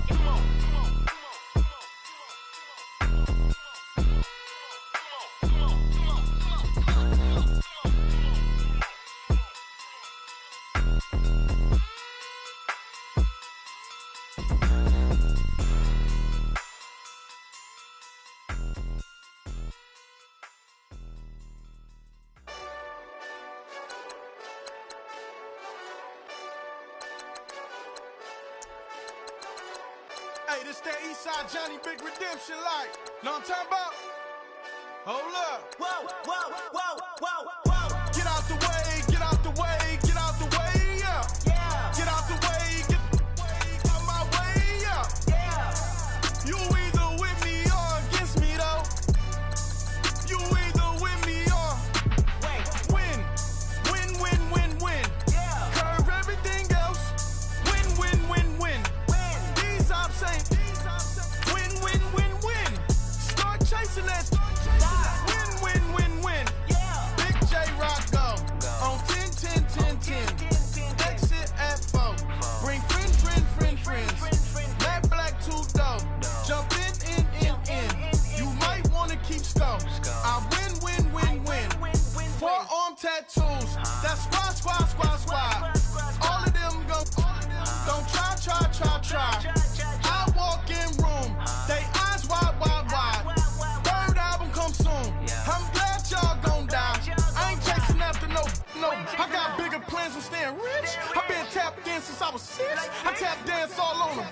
Hey, this that Eastside Johnny Big Redemption like. Know what I'm talking about? Hold up. Whoa, whoa, whoa, whoa, whoa. Get out the way, get out the way, get out the way, yeah. Yeah. Get out the way, get out my way, yeah. Yeah. You either with me or against me, though. You either with me or win. Win, win, win, win. Yeah. Curve everything else. Win, win, win, win. These ops ain't. Win, win, win, win. Start chasing that. Win, win, win, win. Yeah. Big J Rock go. On 10, 10, 10, 10. Exit at 4. Bring friends. Matt Black 2 dough. Jump in. You might wanna keep score. I win. Forearm tattoos. That's squad. All of them go. Don't try. I walk in room. They eyes wide. Third album come soon. I'm glad y'all gon' die. I ain't chasing after no. I got bigger plans than staying rich. I been tapped in since I was 6. I tap dance all on them.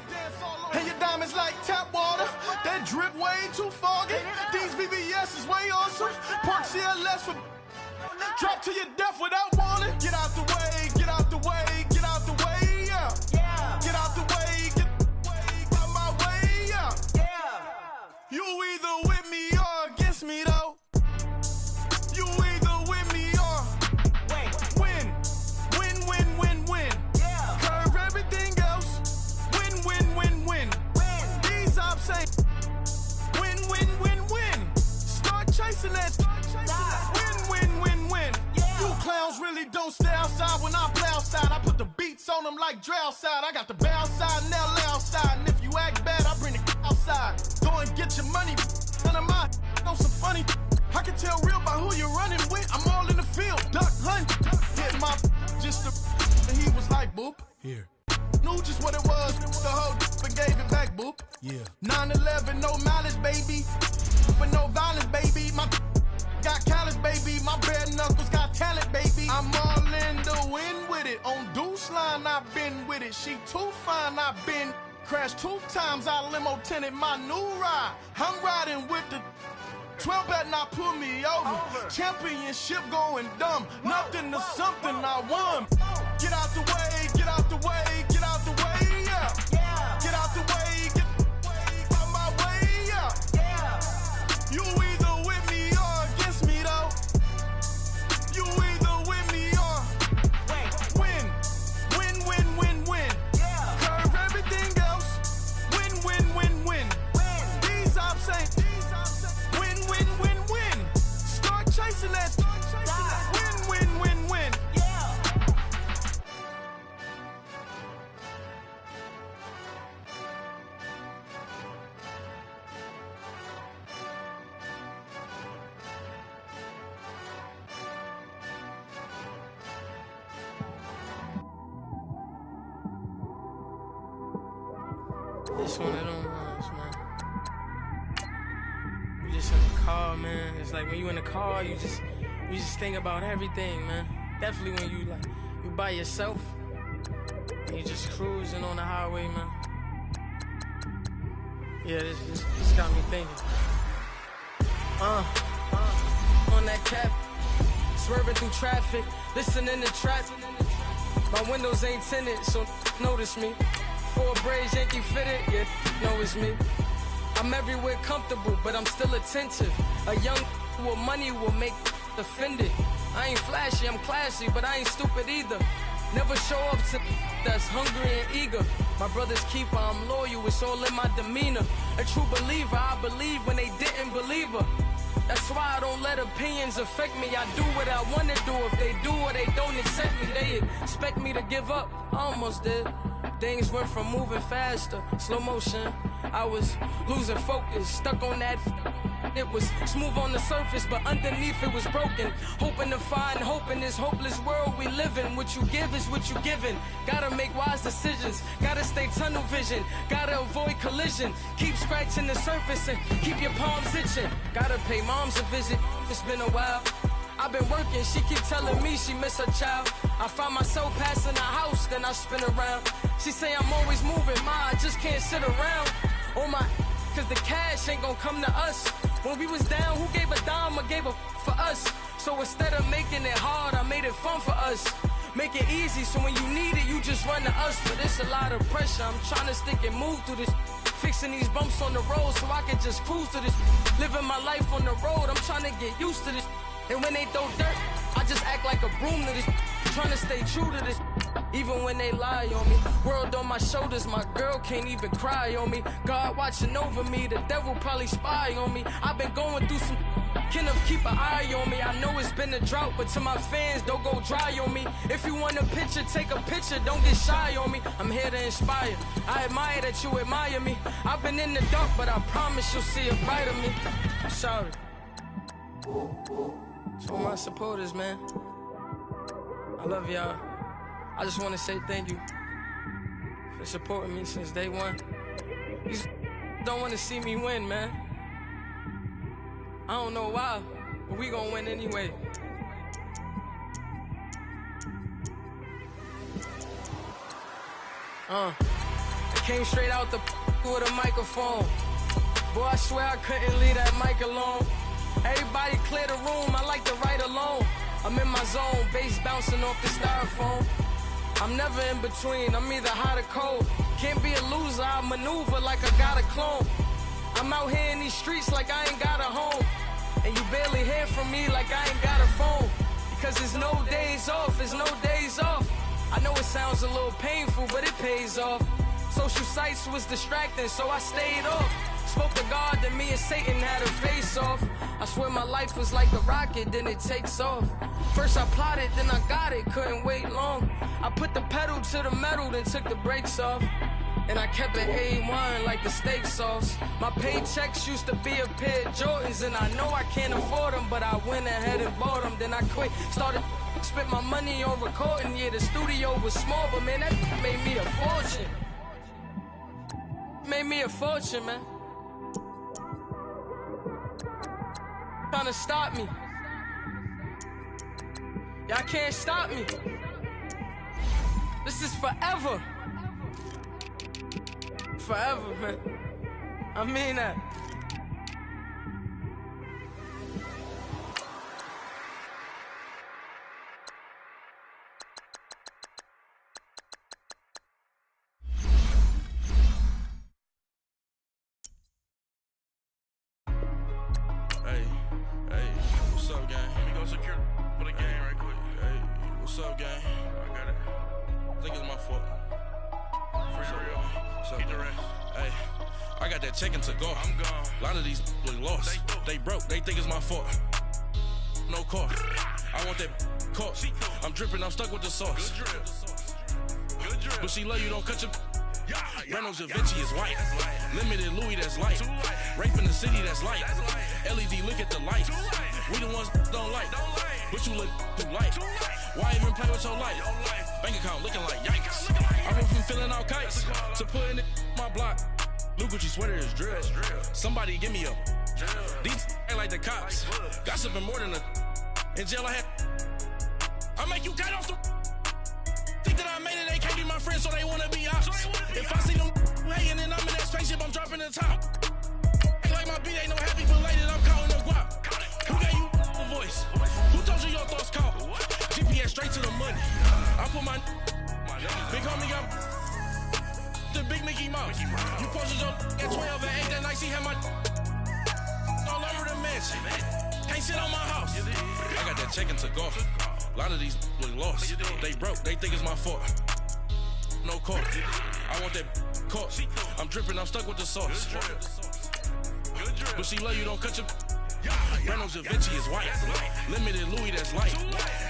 And your diamonds like tap water. That drip way too foggy. These VVS is way awesome. Park CLS for drop to your death without warning. Get out the way, get out the way, get out the way, yeah. Get out the way, get out my way, yeah. You either with me or against me, though. You either with me or win. Win. Curve everything else. Win. These ops ain't. Win. Start chasing that. Win. You clowns really don't stay outside when I play outside. I put the beats on them like drow side. I got the bow side and LA outside. And if you act bad, I bring the outside. Go and get your money. None of my know some funny. I can tell real by who you're running with. I'm all in the field. Duck hunt. Hit my just and he was like, boop. Here. Knew just what it was. The whole and gave it back, boop. Yeah. 9/11, no malice, baby. With no violence, baby. My got callous, baby. My bare knuckles got talent, baby. I'm all in the wind with it. On Deuce Line, I've been with it. She too fine, I've been crashed 2 times. I limo tinted my new ride. I'm riding with the 12 better not pull me over. Championship going dumb. Nothing to something I won. Get out the way, get out the way, get out the way, yeah. Get out the way, get out my way, yeah. You either with me or against me, though. You either with me or win. Curve everything else. Win. These ops ain't. Win. Start chasing that. Win. It's one of them ones, man. You just in the car, man. It's like when you in the car, you just think about everything, man. Definitely when you by yourself and you just cruising on the highway, man. Yeah, this got me thinking. On that cap, swerving through traffic, listening to trap. My windows ain't tinted, so notice me. 4 braids, Yankee fitted, yeah, know it's me. I'm everywhere comfortable, but I'm still attentive. A young with money will make offended. I ain't flashy, I'm classy, but I ain't stupid either. Never show up to that's hungry and eager. My brother's keeper, I'm loyal, it's all in my demeanor. A true believer, I believe when they didn't believe her. That's why I don't let opinions affect me. I do what I want to do. If they do or they don't accept me, they expect me to give up. I almost did. Things went from moving faster, slow motion. I was losing focus, stuck on that. It was smooth on the surface, but underneath it was broken. Hoping to find hope in this hopeless world we live in. What you give is what you given. Gotta make wise decisions. Gotta stay tunnel vision. Gotta avoid collision. Keep scratching the surface and keep your palms itching. Gotta pay moms a visit. It's been a while. I've been working, she keep telling me she miss her child. I find myself passing the house, then I spin around. She say I'm always moving, ma, I just can't sit around. Oh my, cause the cash ain't gonna come to us. When we was down, who gave a dime or gave a for us? So instead of making it hard, I made it fun for us. Make it easy, so when you need it, you just run to us. But it's a lot of pressure, I'm trying to stick and move through this. Fixing these bumps on the road so I can just cruise to this. Living my life on the road, I'm trying to get used to this. And when they throw dirt, I just act like a broom to this. Trying to stay true to this, even when they lie on me. World on my shoulders, my girl can't even cry on me. God watching over me, the devil probably spy on me. I've been going through some, Kenneth keep an eye on me. I know it's been a drought, but to my fans, don't go dry on me. If you want a picture, take a picture, don't get shy on me. I'm here to inspire, I admire that you admire me. I've been in the dark, but I promise you'll see a bright of me. I'm sorry. To my supporters, man, I love y'all. I just want to say thank you for supporting me since day one. You don't want to see me win, man. I don't know why, but we gonna win anyway. I came straight out the with a microphone. Boy, I swear I couldn't leave that mic alone. Everybody clear the room, I like to write alone. I'm in my zone, bass bouncing off the styrofoam. I'm never in between, I'm either hot or cold. Can't be a loser, I maneuver like I got a clone. I'm out here in these streets like I ain't got a home. And you barely hear from me like I ain't got a phone. Because there's no days off, there's no days off. I know it sounds a little painful, but it pays off. Social sites was distracting, so I stayed off. Spoke to God, then me and Satan had a face off. I swear my life was like a rocket, then it takes off. First I plotted, then I got it, couldn't wait long. I put the pedal to the metal, then took the brakes off. And I kept it A1 like the steak sauce. My paychecks used to be a pair of Jordans, and I know I can't afford them, but I went ahead and bought them. Then I quit, started spent my money on recording. Yeah, the studio was small, but man, that made me a fortune. Made me a fortune, man. Trying to stop me. Y'all can't stop me. This is forever. Forever, man. I mean that. Checking to go. I'm gone. A lot of these was lost. They broke. They think it's my fault. No car. I want that caught. I'm dripping. I'm stuck with the sauce. Good drip. But she love you. Don't cut your. Reynolds Da Vinci is white. Limited Louis that's light. Rape in the city that's light. LED look at the lights. We the ones don't like. But you look too light. Why even play with your life? Bank account looking like yikes. I went from filling out kites to putting it in my block. Blue Gucci sweater is drill. Somebody give me a. These ain't like the cops. Gossiping more than a. In jail I had. I make you cut off the. Think that I made it, they can't be my friends, so they wanna be ops. If I see them hanging and I'm in that spaceship, I'm dropping the top. Ain't like my beat ain't no happy belated, I'm counting the guap. Who gave you a voice? Who told you your thoughts count? GPS straight to the money. I put my. Big homie got. The big Mickey Mouse. You posted up at 12 and 8 that night, she had my all over the mansion. Can't sit on my house. I got that checking to go. A lot of these was lost. They broke, they think it's my fault. No car. I want that caught. I'm dripping, I'm stuck with the sauce. But she love you, don't cut your. Reynolds Da Vinci is white. Limited Louis that's light.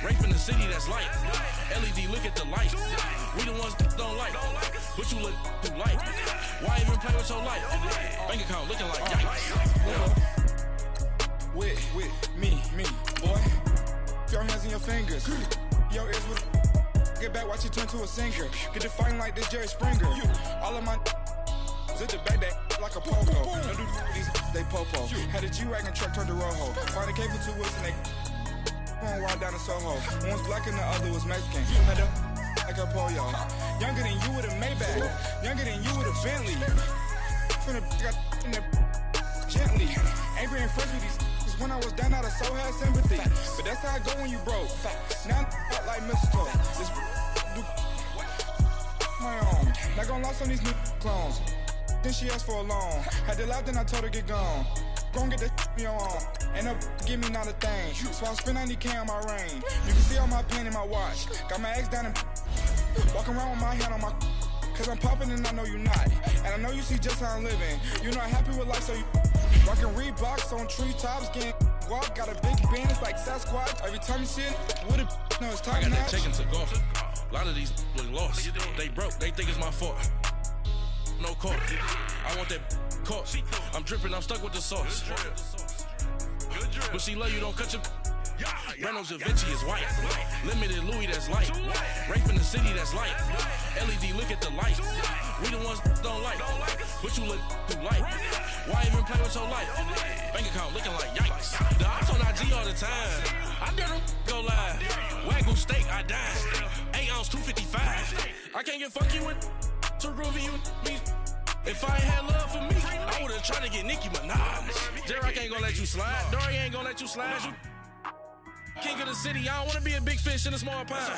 Rape in the city that's light. LED look at the lights. We the ones don't like. But you look too light. Why even play with your life? Bank account looking like yikes. With me, boy. Your hands in your fingers. Your ears with. Get back, watch you turn to a singer. Get defined like this Jerry Springer. All of my. Zip the back that like a pogo. Don't do these, they popo. Had a G-Wagon truck turned to Rojo. Find a cable 2 wheels and they going wild down in Soho. One was black and the other was Mexican. Had a like a pollo. Younger than you with a Maybach. Younger than you with a Bentley. from the got in there gently. Ain't been friends with these cause when I was down out of so had sympathy. But that's how it go when you broke. Now I'm like mistletoe. This do my own. Not gonna lost on these new clones. Then she asked for a loan. Had to laugh, then I told her get gone. Gon' get that me on. And up give me not a thing. So I spend 90K on my ring. You can see all my pain in my watch. Got my ex down and walking around with my hand on my cause I'm popping and I know you not. And I know you see just how I'm living. You're not happy with life, so you rockin' Reeboks on treetops, getting walk. Got a big band, it's like Sasquatch. Every time you see it, with it, no, it's top I got notch. that chicken to go. A lot of these was lost. They broke, they think it's my fault. No call. I want that caught. I'm dripping, I'm stuck with the sauce. But she love you, don't cut your. Reynolds Da Vinci is white. Limited Louis, that's light. Rape in the city, that's light. LED, look at the lights. We the ones don't like. But you look too light. Why even play with your life? Bank account looking like yikes. The ops on IG all the time. I dare them go live. Wagyu steak, I died. 8 ounce, 255. I can't get funky with too groovy you me. If I ain't had love for me, I would've tried to get Nicki Minaj. J-Rock ain't gonna let you slide. Dory ain't gonna let you slide. You king of the city, I don't wanna be a big fish in a small pond.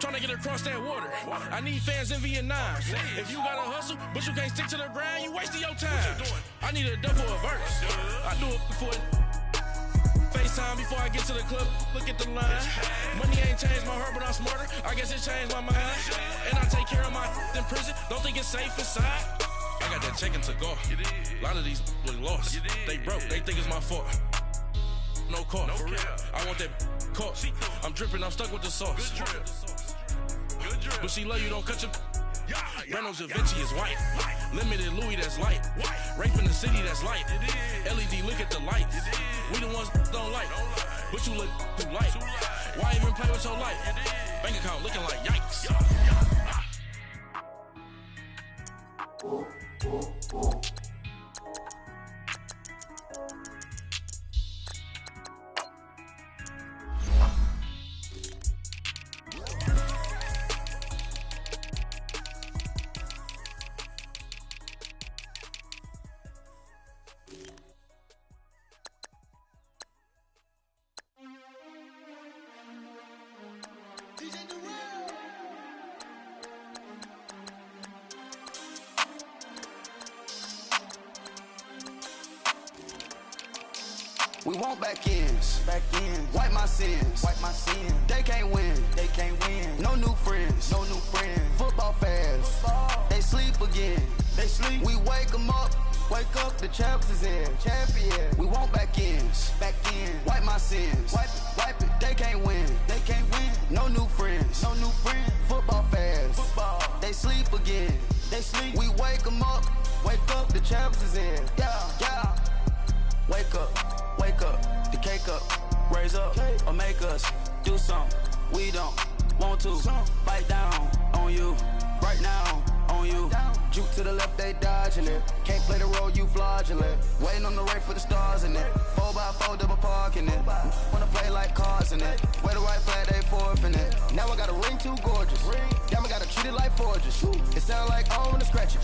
Trying to get across that water. I need fans in Vietnam. If you gotta hustle, but you can't stick to the grind, you wasting your time. I need a dub for a verse. I do it for FaceTime before I get to the club. Look at the line. Money ain't changed my heart, but I'm smarter. I guess it changed my mind. And I take care of my in prison. Don't think it's safe inside. I got that chicken to go. A lot of these was lost. They broke, they think it's my fault. No call, for real. I want that caught. I'm dripping, I'm stuck with the sauce. But she love you, don't cut your. Reynolds Da Vinci is white. Limited Louis, that's light. Rape in the city, that's light. LED, look at the lights. We the ones don't like. But you look too light. Why even play with your life? Bank account looking like yikes. We want back ends. Wipe my sins. They can't win. No new friends. Football fans. They sleep again. We wake them up. The champs is in. Champion. We want back ends. Wipe my sins. Wipe it. They can't win. No new friends. Football fans. They sleep again. We wake them up. The champs is in. Yeah. Wake up, the cake up, raise up, or make us do something we don't want to. Bite down on you, right now on you. Juke to the left, they dodging it. Can't play the role, you fraudulent. Waiting on the right for the stars in it. 4x4 double parking it. Wanna play like cars in it. Wear the right flag, they forfeiting it. Now I got a ring too gorgeous. Damn, I gotta treat it like forges. It sound like I wanna scratch it.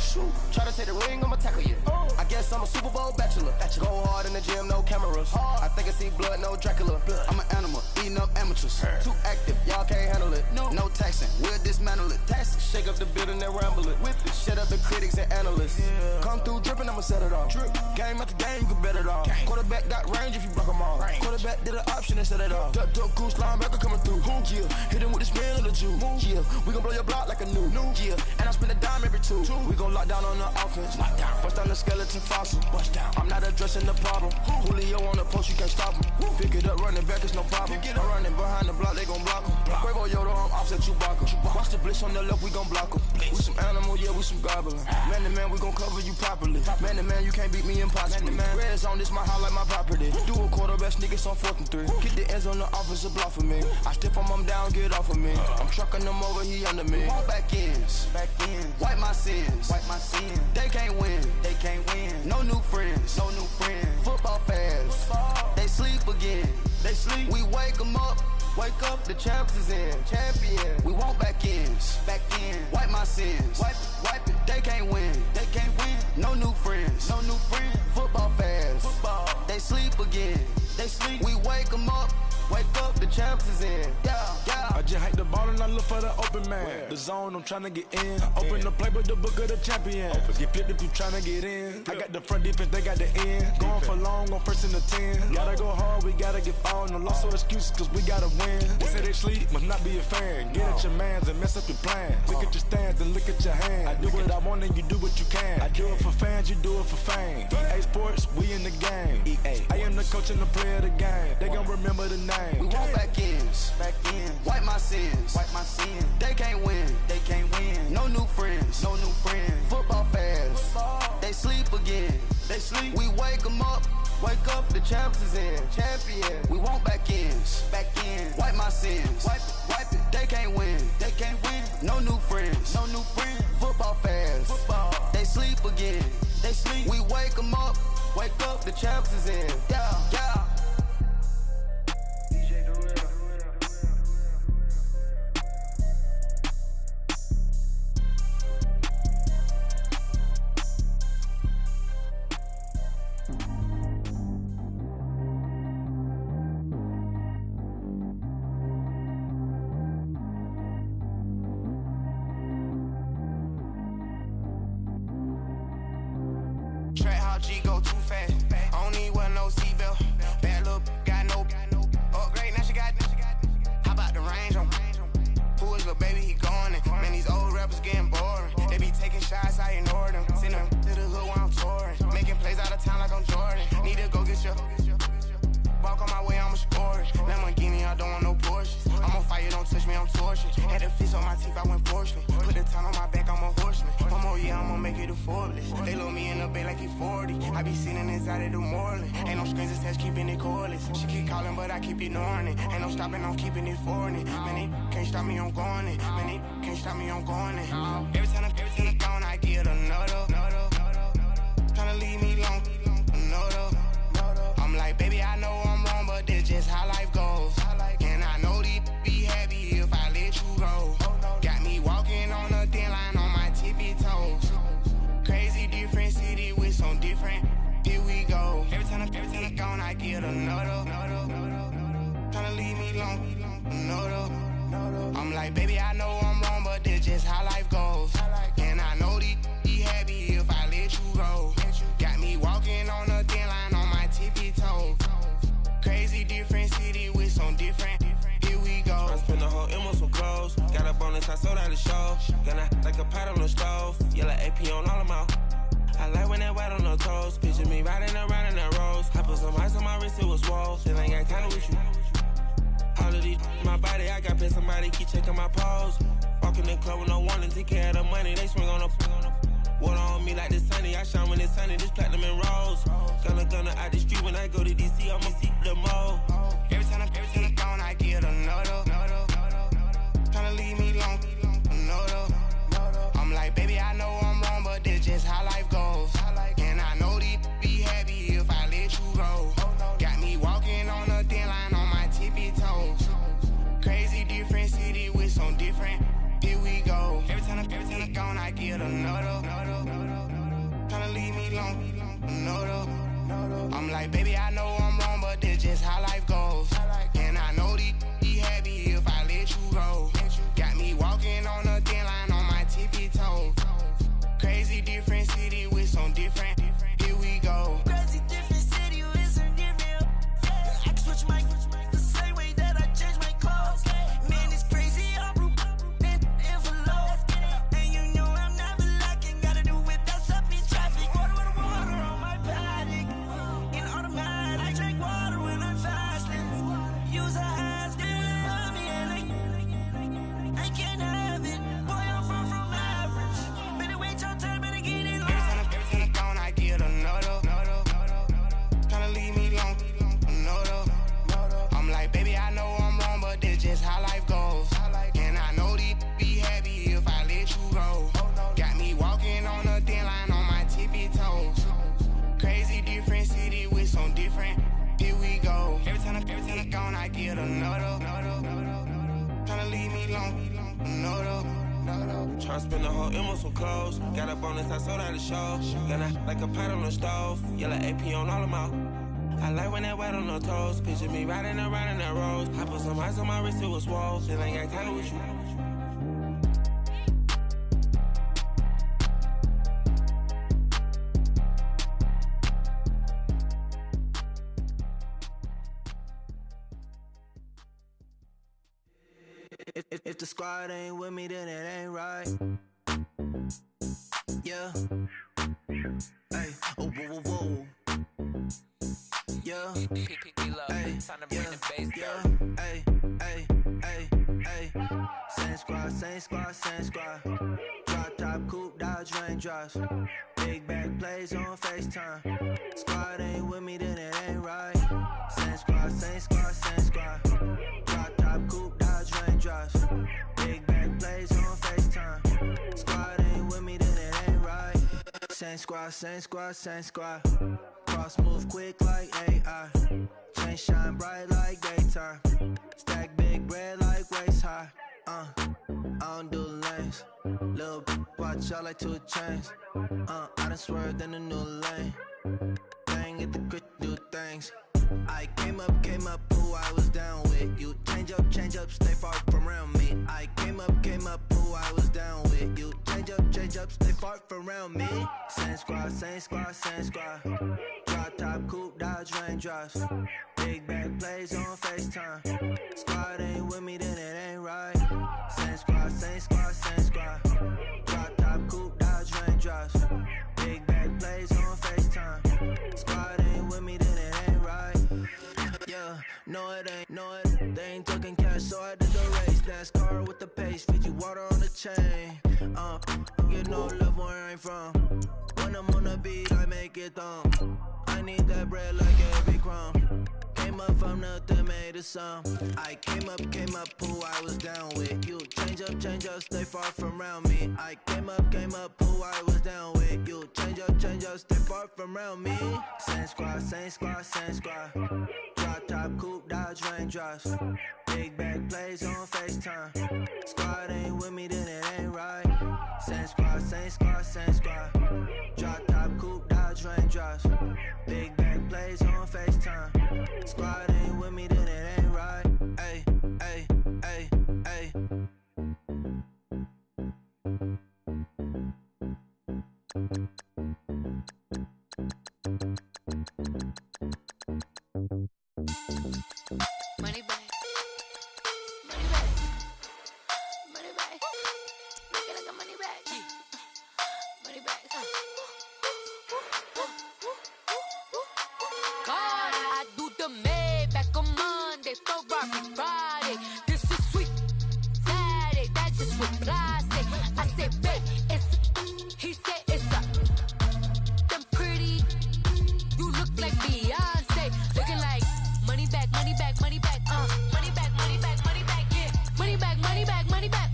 Try to take the ring, I'ma tackle you. I guess I'm a Super Bowl bachelor. Go hard in the gym, no cameras. I think I see blood, no Dracula. I'm an animal, eating up amateurs. Too active, y'all can't handle it. No taxing, we'll dismantle it. Shake up the building and ramble it. Whip it, shut up the critics and analysts. Come through dripping, I'ma set it off. Game after game, you can bet it off. Quarterback got range if you block them all. Quarterback did an option and set it off. Duck, goose, linebacker coming through. Yeah, hit him with the spin of the Jew. Yeah, we gon' blow your block like a new. Yeah, and I spend a dime every two. We gon' lock down on the offense. Bust down the skeleton fossil. I'm not addressing the problem. Julio on the post, you can't stop him. Pick it up, running back, it's no problem. I'm running behind the block, they gon' block him. Quavo Yoda, I'm offset Chewbacca. Watch the blitz on the left, we gon' block him. We some animal, yeah, we some goblin. Man to man, we gon' cover you properly. Man to man, you can't beat me impossibly. Red zone, this my house like my property. Do a quarterback niggas on 4th and 3. Get the ends on the offensive block for me. I step on him down, get off of me. I'm trucking them over, he under me. All back ends. Wipe my sins. They can't win. No new friends. Football fans. They sleep again. We wake them up. Wake up, the champs is in. Champion. We want back ends. Back in. Wipe my sins. Wipe it. They can't win. They can't win. No new friends. No new friends. Football fans. Football. They sleep again. They sleep. We wake them up. Wake up, the champs is in. Yeah. I just hike the ball and I look for the open man. The zone, I'm trying to get in. Open the playbook, the book of the champion. Get flipped if you trying to get in. I got the front defense, they got the end. Going for long, on first and the 10. Gotta go hard, we gotta get foul. No loss or excuses, cause we gotta win. They say they sleep, must not be a fan. Get at your mans and mess up your plans. Look at your stands and look at your hands. I do what I want and you do what you can. I do it for fans, you do it for fame. EA Sports, we in the game. EA. I am the coach and the player of the game. They gon' remember the name. We want back ends. Back ends. Wipe my sins. Wipe my sins. They can't win. They can't win. No new friends. No new friends. Football fans. They sleep again. They sleep. We wake them up. Wake up, the champs is in. Champion. We want back ends. Back ends. Wipe my sins. Wipe it. They can't win. They can't win. No new friends. No new friends. Football fans. Football. They sleep again. They sleep. We wake them up. Wake up, the champs is in. Yeah. G go too fast. I don't need one no seatbelt. Bad little got no upgrade. Now she got. How about the range on? Who is little baby? He going in. Man, these old rappers getting boring. They be taking shots, I ignore them. Send them to the hood while I'm touring. Making plays out of town like I'm Jordan. Need to go get your. Walk on my way, I'ma score it. Lamborghini, I don't want no Porsches. I'm on fire, don't touch me, I'm tortured. Had the fish on my teeth, I went porcelain. Put the time on my back, I'm a horseman. One more year, I'ma make it a Forbes. They load me in the bay like he 40. I be sitting inside of the Moreland. Ain't no strings attached, keeping it cordless. She keep calling, but I keep ignoring it. Ain't no stopping, I'm keeping it for it. Man, they can't stop me, I'm going it. Man, they can't stop me, I'm going it. Every time I'm gone, I get another. Tryna leave me long, another. I'm like, baby, I know I'm wrong, but that's just how life goes. And I know these be happy if I let you go. Got me walking on a thin line on my tippy toes. Crazy different city with some different. Here we go. Every time I'm gone, I get another. Tryna leave me long, another. I'm like, baby, I know I'm wrong, but that's just how life goes. And I know these be happy if I let you go. Got me walking on a thin line on my tippy toes. Crazy different city with some different. Here we go. I spend the whole M on some clothes. Got up on this, I sold out the show. Gonna like a pot on the stove. Yellow AP on all of my. I like when that white on the toes. Picture me riding around in that rose. I put some ice on my wrist, it was swole. Still ain't got time with you. All of these my body, I got pissed. Somebody keep checking my pose. Walking in the club with no warning. Take care of the money, they swing on the. Water on me like the sunny, I shine when it's sunny, this platinum and rose. Gonna out the street when I go to DC, I'ma see the mall. Every time I'm gone, I get another. Tryna leave me long, another. I'm like, baby, I know I'm wrong, but that's just how life goes. And I know these be happy if I let you go. Got me walking on a thin line on my tippy toes. Crazy different city with some different. Here we go. Every time I'm gone, I get another. Tryna leave me long, another. I'm like, baby, I know I'm wrong, but that's just how life goes. And I know these be happy if I let you go. Got me walking on a thin line on my tippy toes. Crazy different city with some different. Here we go. Crazy different city with some different. I switch my the same way that I change my clothes. Man, it's crazy. I'm in envelope. And you know I'm never lacking. Gotta do it, that's up in traffic. Water on my paddock. In automatic. long. No, though. Tryna spend the whole M on some clothes. Got up on this, I sold out the show. Gonna like a pot on the stove. Yellow AP on all of my. I like when that wet on the toes. Picture me riding around in that rose. I put some ice on my wrist, it was swole. Still ain't got time with you. If the squad ain't with me, then it ain't right. Yeah. Hey, oh, whoa, whoa, whoa. Yeah. Hey, yeah. Hey, hey, hey, hey. Same squad, same squad, same squad. Drop top, coupe, Dodge raindrops. Big back plays on FaceTime. Squad ain't with me, then it ain't right. Same squad, same squad, same squad. Drop top, coupe, Dodge raindrops. Big back plays on FaceTime. Squad ain't with me, then it ain't right. Same squad, same squad, same squad. Cross move quick like AI. Chain shine bright like daytime. Stack big bread like waist high. I don't do lanes. Little watch out like 2 chains. I done swerved in a new lane. Bang at the crit, do things. I came up, who I was down with. You change up, stay far from around me. I came up, who I was down with. You change up, stay far from around me. Same squad, same squad, same squad. Drop top, coupe, Dodge raindrops. Big back plays on FaceTime. Squad ain't with me, then it ain't right. Same squad, same squad, same squad. Drop top, coupe, Dodge raindrops. Big back plays on FaceTime. Squad ain't with me, then it ain't right. Yeah, no it ain't, they ain't talking cash, so I did the race. NASCAR with the pace, feed you water on the chain. You know love where I'm from. When I'm on the beat, I make it thumb. I need that bread like every crumb. Came up from nothing, made a sum. I came up, who I was down with. You change up, stay far from around me. I came up, who I was down with. You change up, stay far from around me. Same squad, same squad, same squad. Drop top, coupe, Dodge raindrops. Big back plays on FaceTime. Squad ain't with me, then it ain't right. Same squad, same squad, same squad. Drop top, coupe, Dodge raindrops. Big back plays on FaceTime. Squad ain't with me, then it ain't right. Ay, ay, ay, ay. Money back. Make it like a money back. Money back. God, I do the Maybach on Monday, Ferrari Friday. This is sweet Saturday, that's just what I say. I say, babe, it's. He said it's a. Them pretty. You look like Beyonce, looking like money back, money back, money back, money back, money back, money back, yeah, money back, money back, money back,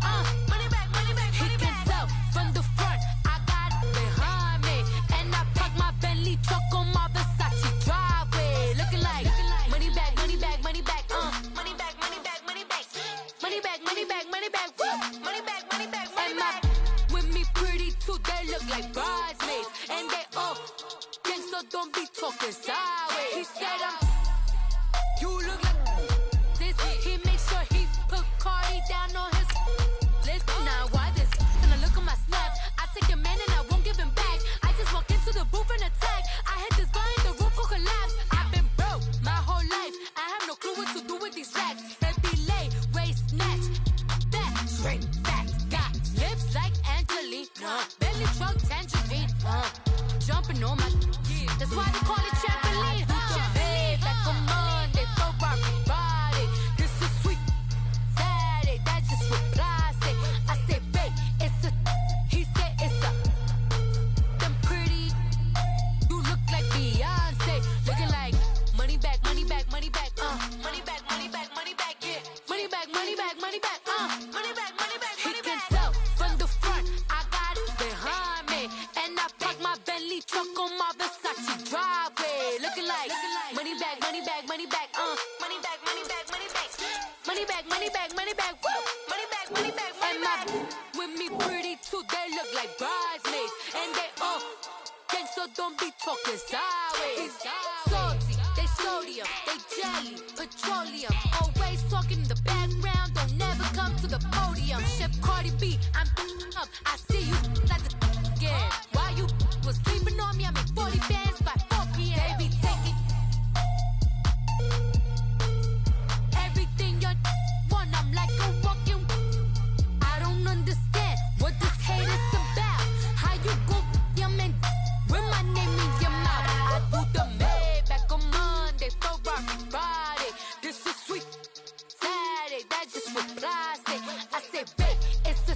money back, money back. He can tell from the front, I got it behind me, and I park my Bentley truck on my Versace driveway, looking like money back, money back, money back, money back, money back, money back, money back, money back, money back, money back, money back, money back. With me pretty too, they look like bridesmaids, and they all. So don't be talking sideways. He said you look like this. He makes sure he put Cardi down on his list. Now why this? And I look at my snap. I take a man and I won't give him back. I just walk into the booth and attack. I hit this button, the roof will collapse. I've been broke my whole life. I have no clue what to do with these racks. Every lay, waist snatch, back, straight back. Got lips like Angelina, belly truck tangerine, jumping on my. That's why they call it trampoline. with me pretty too, they look like bridesmaids. And they all gang, so don't be talking sideways. Salty, they sodium, they jelly, petroleum. Always talking in the background, don't never come to the podium. Chef Cardi B, I'm up, I see you like the again. While you was sleeping on me, I make 40 bands by 4 p.m. Baby, take it. Everything you want, I'm like a walking. I don't understand what this hate is about. How you go your man with my name in your mouth? I do the Maybach on Monday, throw rock Friday. This is sweet Saturday, that's just with plastic. I say, babe, it's a.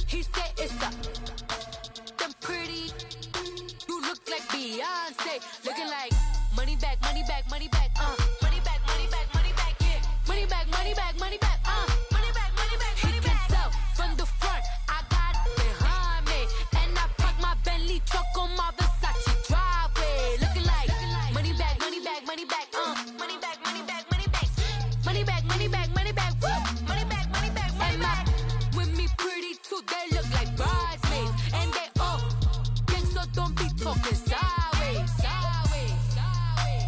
He said it's a. Them pretty. You look like Beyonce, looking like money back, money back, money back, money back, money back, money back, yeah. Money back, money back, money back, money back, money back, money back. He can tell from the front, I got it behind me, and I park my Bentley truck on my Versace driveway, looking like money back, money back, money back, money back, money back, money back, money back, money back, money back, money back, money back, money back. With me pretty too, they look like bridesmaids, and they all gang, so don't be talking sideways, sideways, sideways.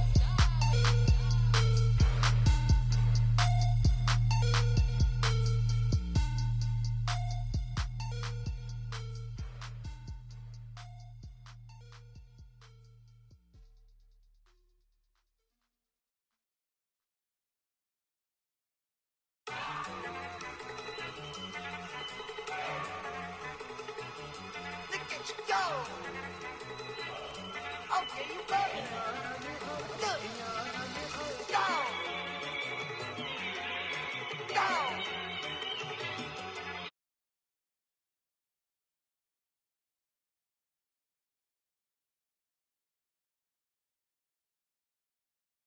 Look at you go. Okay, you ready?